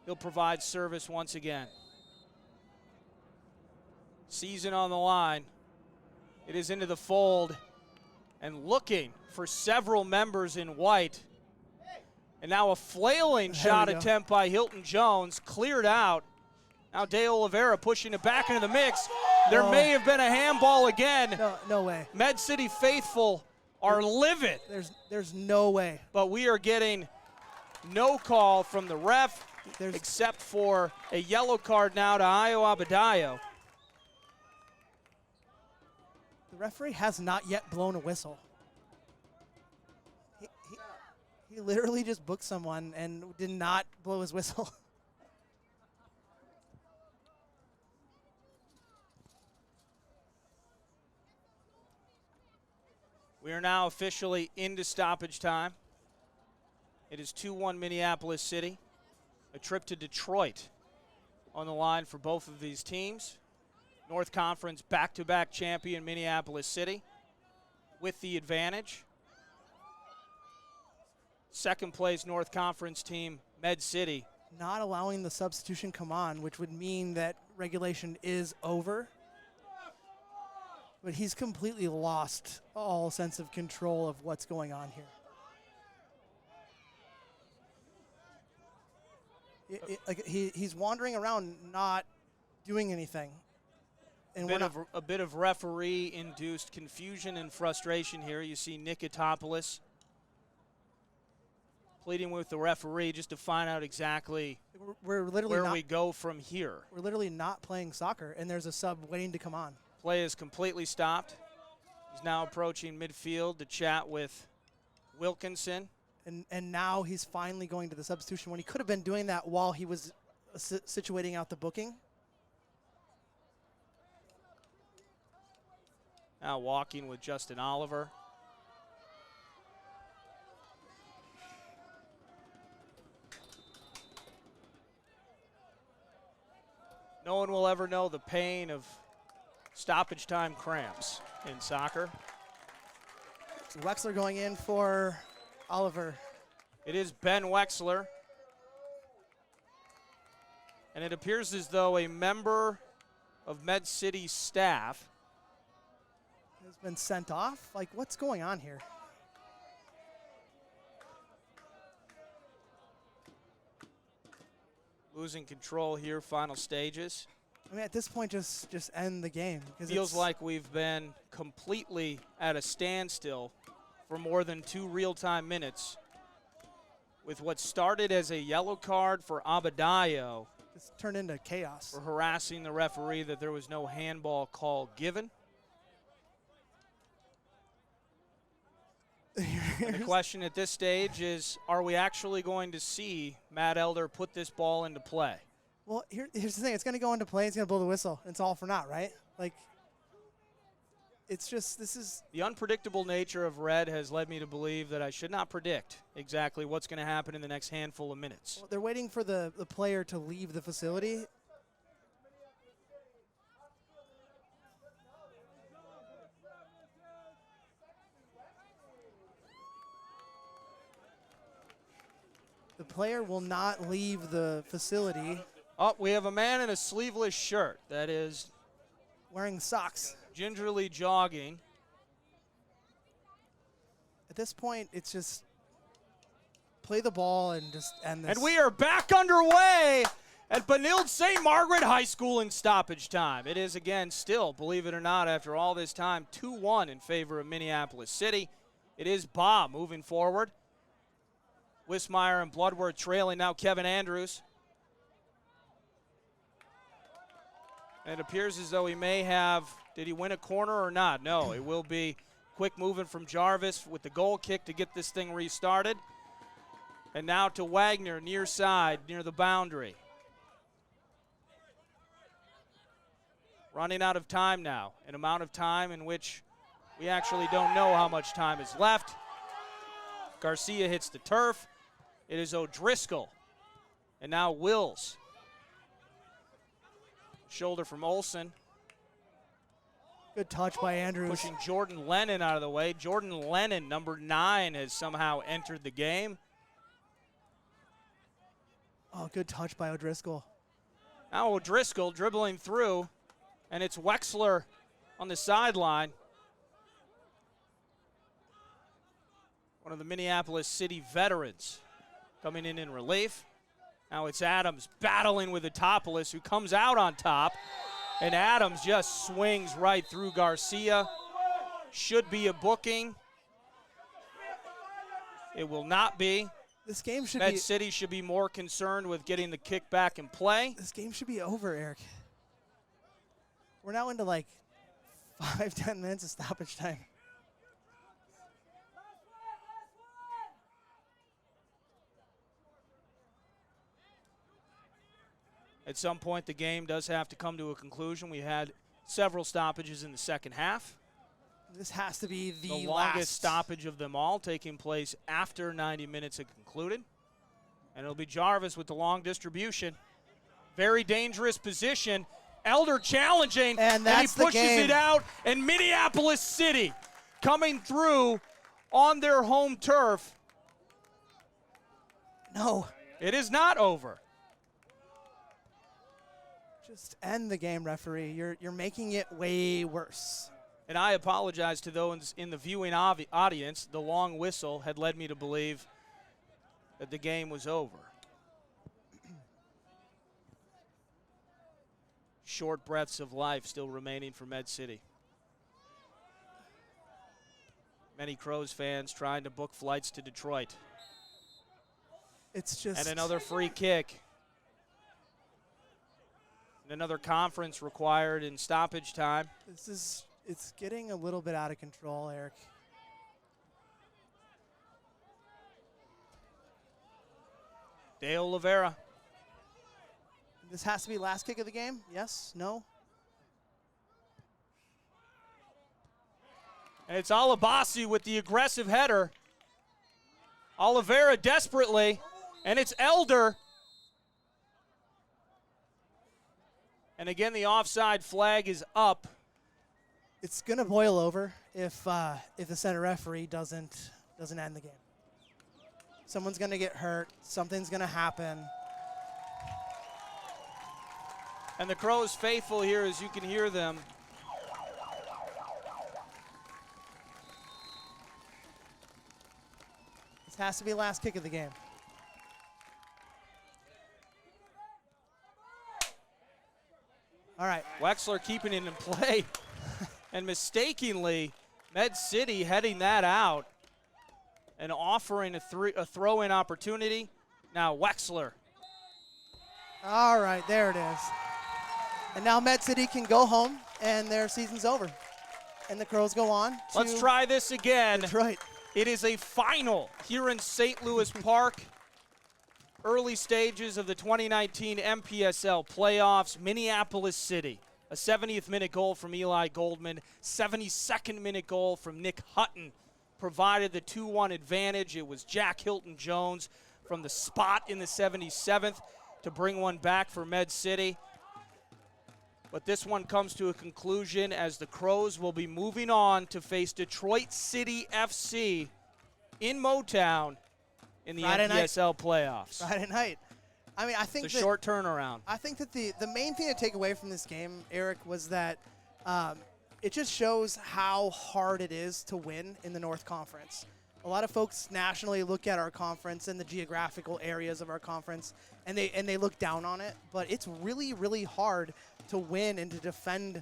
He'll provide service once again. Season on the line. It is into the fold and looking for several members in white. And now a flailing shot attempt by Hilton Jones, cleared out. Now De Oliveira pushing it back into the mix. There may have been a handball again. No way. Med City faithful are livid. There's no way. But we are getting no call from the ref except for a yellow card now to Ayo Abadayo. The referee has not yet blown a whistle. He literally just booked someone and did not blow his whistle. We are now officially into stoppage time. It is 2-1 Minneapolis City. A trip to Detroit on the line for both of these teams. North Conference back-to-back champion Minneapolis City with the advantage. Second place North Conference team, Med City. Not allowing the substitution come on, which would mean that regulation is over. But he's completely lost all sense of control of what's going on here. He's wandering around not doing anything. And a bit of referee-induced confusion and frustration here. You see Nikitopoulos pleading with the referee just to find out exactly where we go from here. We're literally not playing soccer, and there's a sub waiting to come on. Play is completely stopped. He's now approaching midfield to chat with Wilkinson. And now he's finally going to the substitution when he could have been doing that while he was situating out the booking. Now walking with Justin Oliver. No one will ever know the pain of stoppage time cramps in soccer. So Wexler going in for Oliver. It is Ben Wexler. And it appears as though a member of Med City's staff has been sent off. Like, what's going on here? Losing control here, final stages. I mean, at this point, just end the game. Feels like we've been completely at a standstill for more than 2 real-time minutes with what started as a yellow card for Abadayo. It's turned into chaos. For harassing the referee that there was no handball call given. And the question at this stage is, are we actually going to see Matt Elder put this ball into play? Well, here's the thing. It's going to go into play. It's going to blow the whistle. It's all for naught, right? Like, it's just, this is. The unpredictable nature of red has led me to believe that I should not predict exactly what's going to happen in the next handful of minutes. Well, they're waiting for the player to leave the facility. The player will not leave the facility. Oh, we have a man in a sleeveless shirt that is wearing socks. Gingerly jogging. At this point, it's just play the ball and just end this. And we are back underway at Benilde St. Margaret High School in stoppage time. It is again still, believe it or not, after all this time, 2-1 in favor of Minneapolis City. It is Bob moving forward. Wismeyer and Bloodworth trailing now Kevin Andrews. And it appears as though he may have, did he win a corner or not? No, it will be quick moving from Jarvis with the goal kick to get this thing restarted. And now to Wagner near side, near the boundary. Running out of time now, an amount of time in which we actually don't know how much time is left. Garcia hits the turf. It is O'Driscoll. And now Wills. Shoulder from Olsen. Good touch by Andrews. Pushing Jordan Lennon out of the way. Jordan Lennon, number 9, has somehow entered the game. Oh, good touch by O'Driscoll. Now O'Driscoll dribbling through, and it's Wexler on the sideline. One of the Minneapolis City veterans coming in relief. Now it's Adams battling with Mpls, who comes out on top. And Adams just swings right through Garcia. Should be a booking. It will not be. This game should Med City should be more concerned with getting the kick back in play. This game should be over, Eric. We're now into like 5-10 minutes of stoppage time. At some point, the game does have to come to a conclusion. We had several stoppages in the second half. This has to be the longest stoppage of them all, taking place after 90 minutes had concluded. And it'll be Jarvis with the long distribution. Very dangerous position. Elder challenging, and he pushes it out. And Minneapolis City coming through on their home turf. No. It is not over. Just end the game, referee. You're making it way worse. And I apologize to those in the viewing audience. The long whistle had led me to believe that the game was over. Short breaths of life still remaining for Med City. Many Crows fans trying to book flights to Detroit. It's just. And another free kick. Another conference required in stoppage time. It's getting a little bit out of control, Eric. De Oliveira. This has to be last kick of the game? Yes? No? And it's Alabasi with the aggressive header. Oliveira desperately, and it's Elder. And again, the offside flag is up. It's going to boil over if the center referee doesn't end the game. Someone's going to get hurt. Something's going to happen. And the Crows faithful here, as you can hear them. This has to be last kick of the game. All right. Wexler keeping it in play. And mistakenly, Med City heading that out and offering a throw-in opportunity. Now Wexler. All right, there it is. And now Med City can go home, and their season's over. And the Crows go on to Let's try this again. Detroit. It is a final here in St. Louis Park. Early stages of the 2019 NPSL Playoffs, Minneapolis City. A 70th minute goal from Eli Goldman, 72nd minute goal from Nick Hutton provided the 2-1 advantage. It was Jack Hilton-Jones from the spot in the 77th to bring one back for Med City. But this one comes to a conclusion as the Crows will be moving on to face Detroit City FC in Motown in the NPSL playoffs. Friday night. I mean, I think it's a short turnaround. I think that the main thing to take away from this game, Eric, was that it just shows how hard it is to win in the North Conference. A lot of folks nationally look at our conference and the geographical areas of our conference, and they look down on it. But it's really, really hard to win and to defend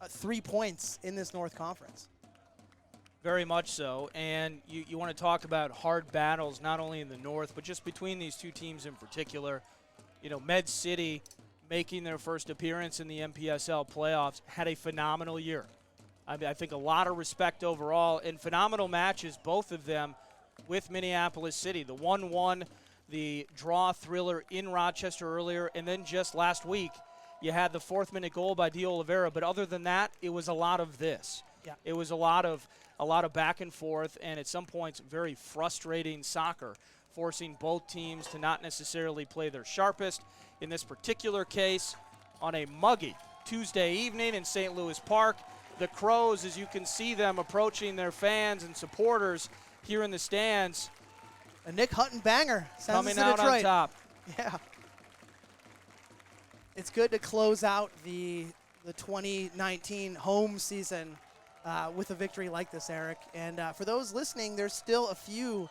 3 points in this North Conference. Very much so, and you want to talk about hard battles not only in the North, but just between these two teams in particular. You know, Med City, making their first appearance in the NPSL playoffs, had a phenomenal year. I mean, I think a lot of respect overall, and phenomenal matches, both of them, with Minneapolis City. The 1-1, the draw thriller in Rochester earlier, and then just last week, you had the 4th-minute goal by Di Oliveira. But other than that, it was a lot of this. Yeah. It was a lot of back and forth, and at some points, very frustrating soccer, forcing both teams to not necessarily play their sharpest. In this particular case, on a muggy Tuesday evening in St. Louis Park, the Crows, as you can see them approaching their fans and supporters here in the stands. A Nick Hutton banger sends coming us to out Detroit. on top. Yeah. It's good to close out the 2019 home season with a victory like this, Eric. And for those listening, there's still a few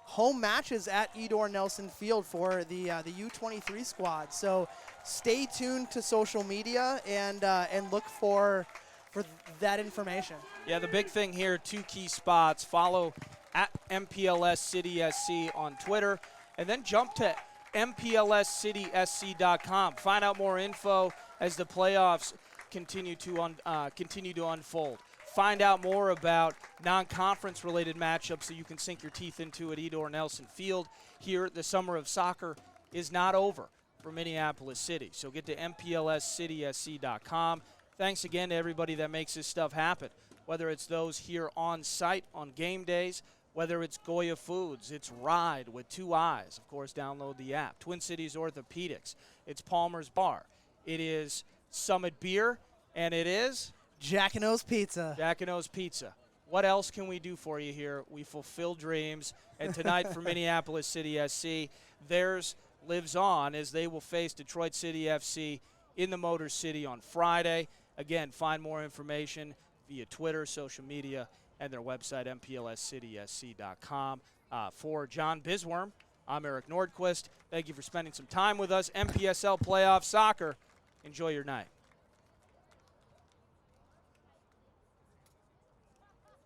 home matches at Edor Nelson Field for the U23 squad. So stay tuned to social media and look for that information. Yeah, the big thing here, 2 key spots. Follow at Mpls City SC on Twitter, and then jump to MPLSCitySC.com. Find out more info as the playoffs continue to unfold. Find out more about non-conference related matchups that you can sink your teeth into at Edor Nelson Field. Here, the summer of soccer is not over for Minneapolis City. So get to MPLSCitySC.com. Thanks again to everybody that makes this stuff happen, whether it's those here on site on game days, whether it's Goya Foods, it's Ride with 2 Eyes. Of course, download the app. Twin Cities Orthopedics. It's Palmer's Bar. It is Summit Beer, and it is Jack and O's Pizza. Jack and O's Pizza. What else can we do for you here? We fulfill dreams. And tonight for Minneapolis City SC, theirs lives on as they will face Detroit City FC in the Motor City on Friday. Again, find more information via Twitter, social media, and their website, MPLSCitySC.com. For John Bisworm, I'm Eric Nordquist. Thank you for spending some time with us. NPSL Playoff Soccer. Enjoy your night.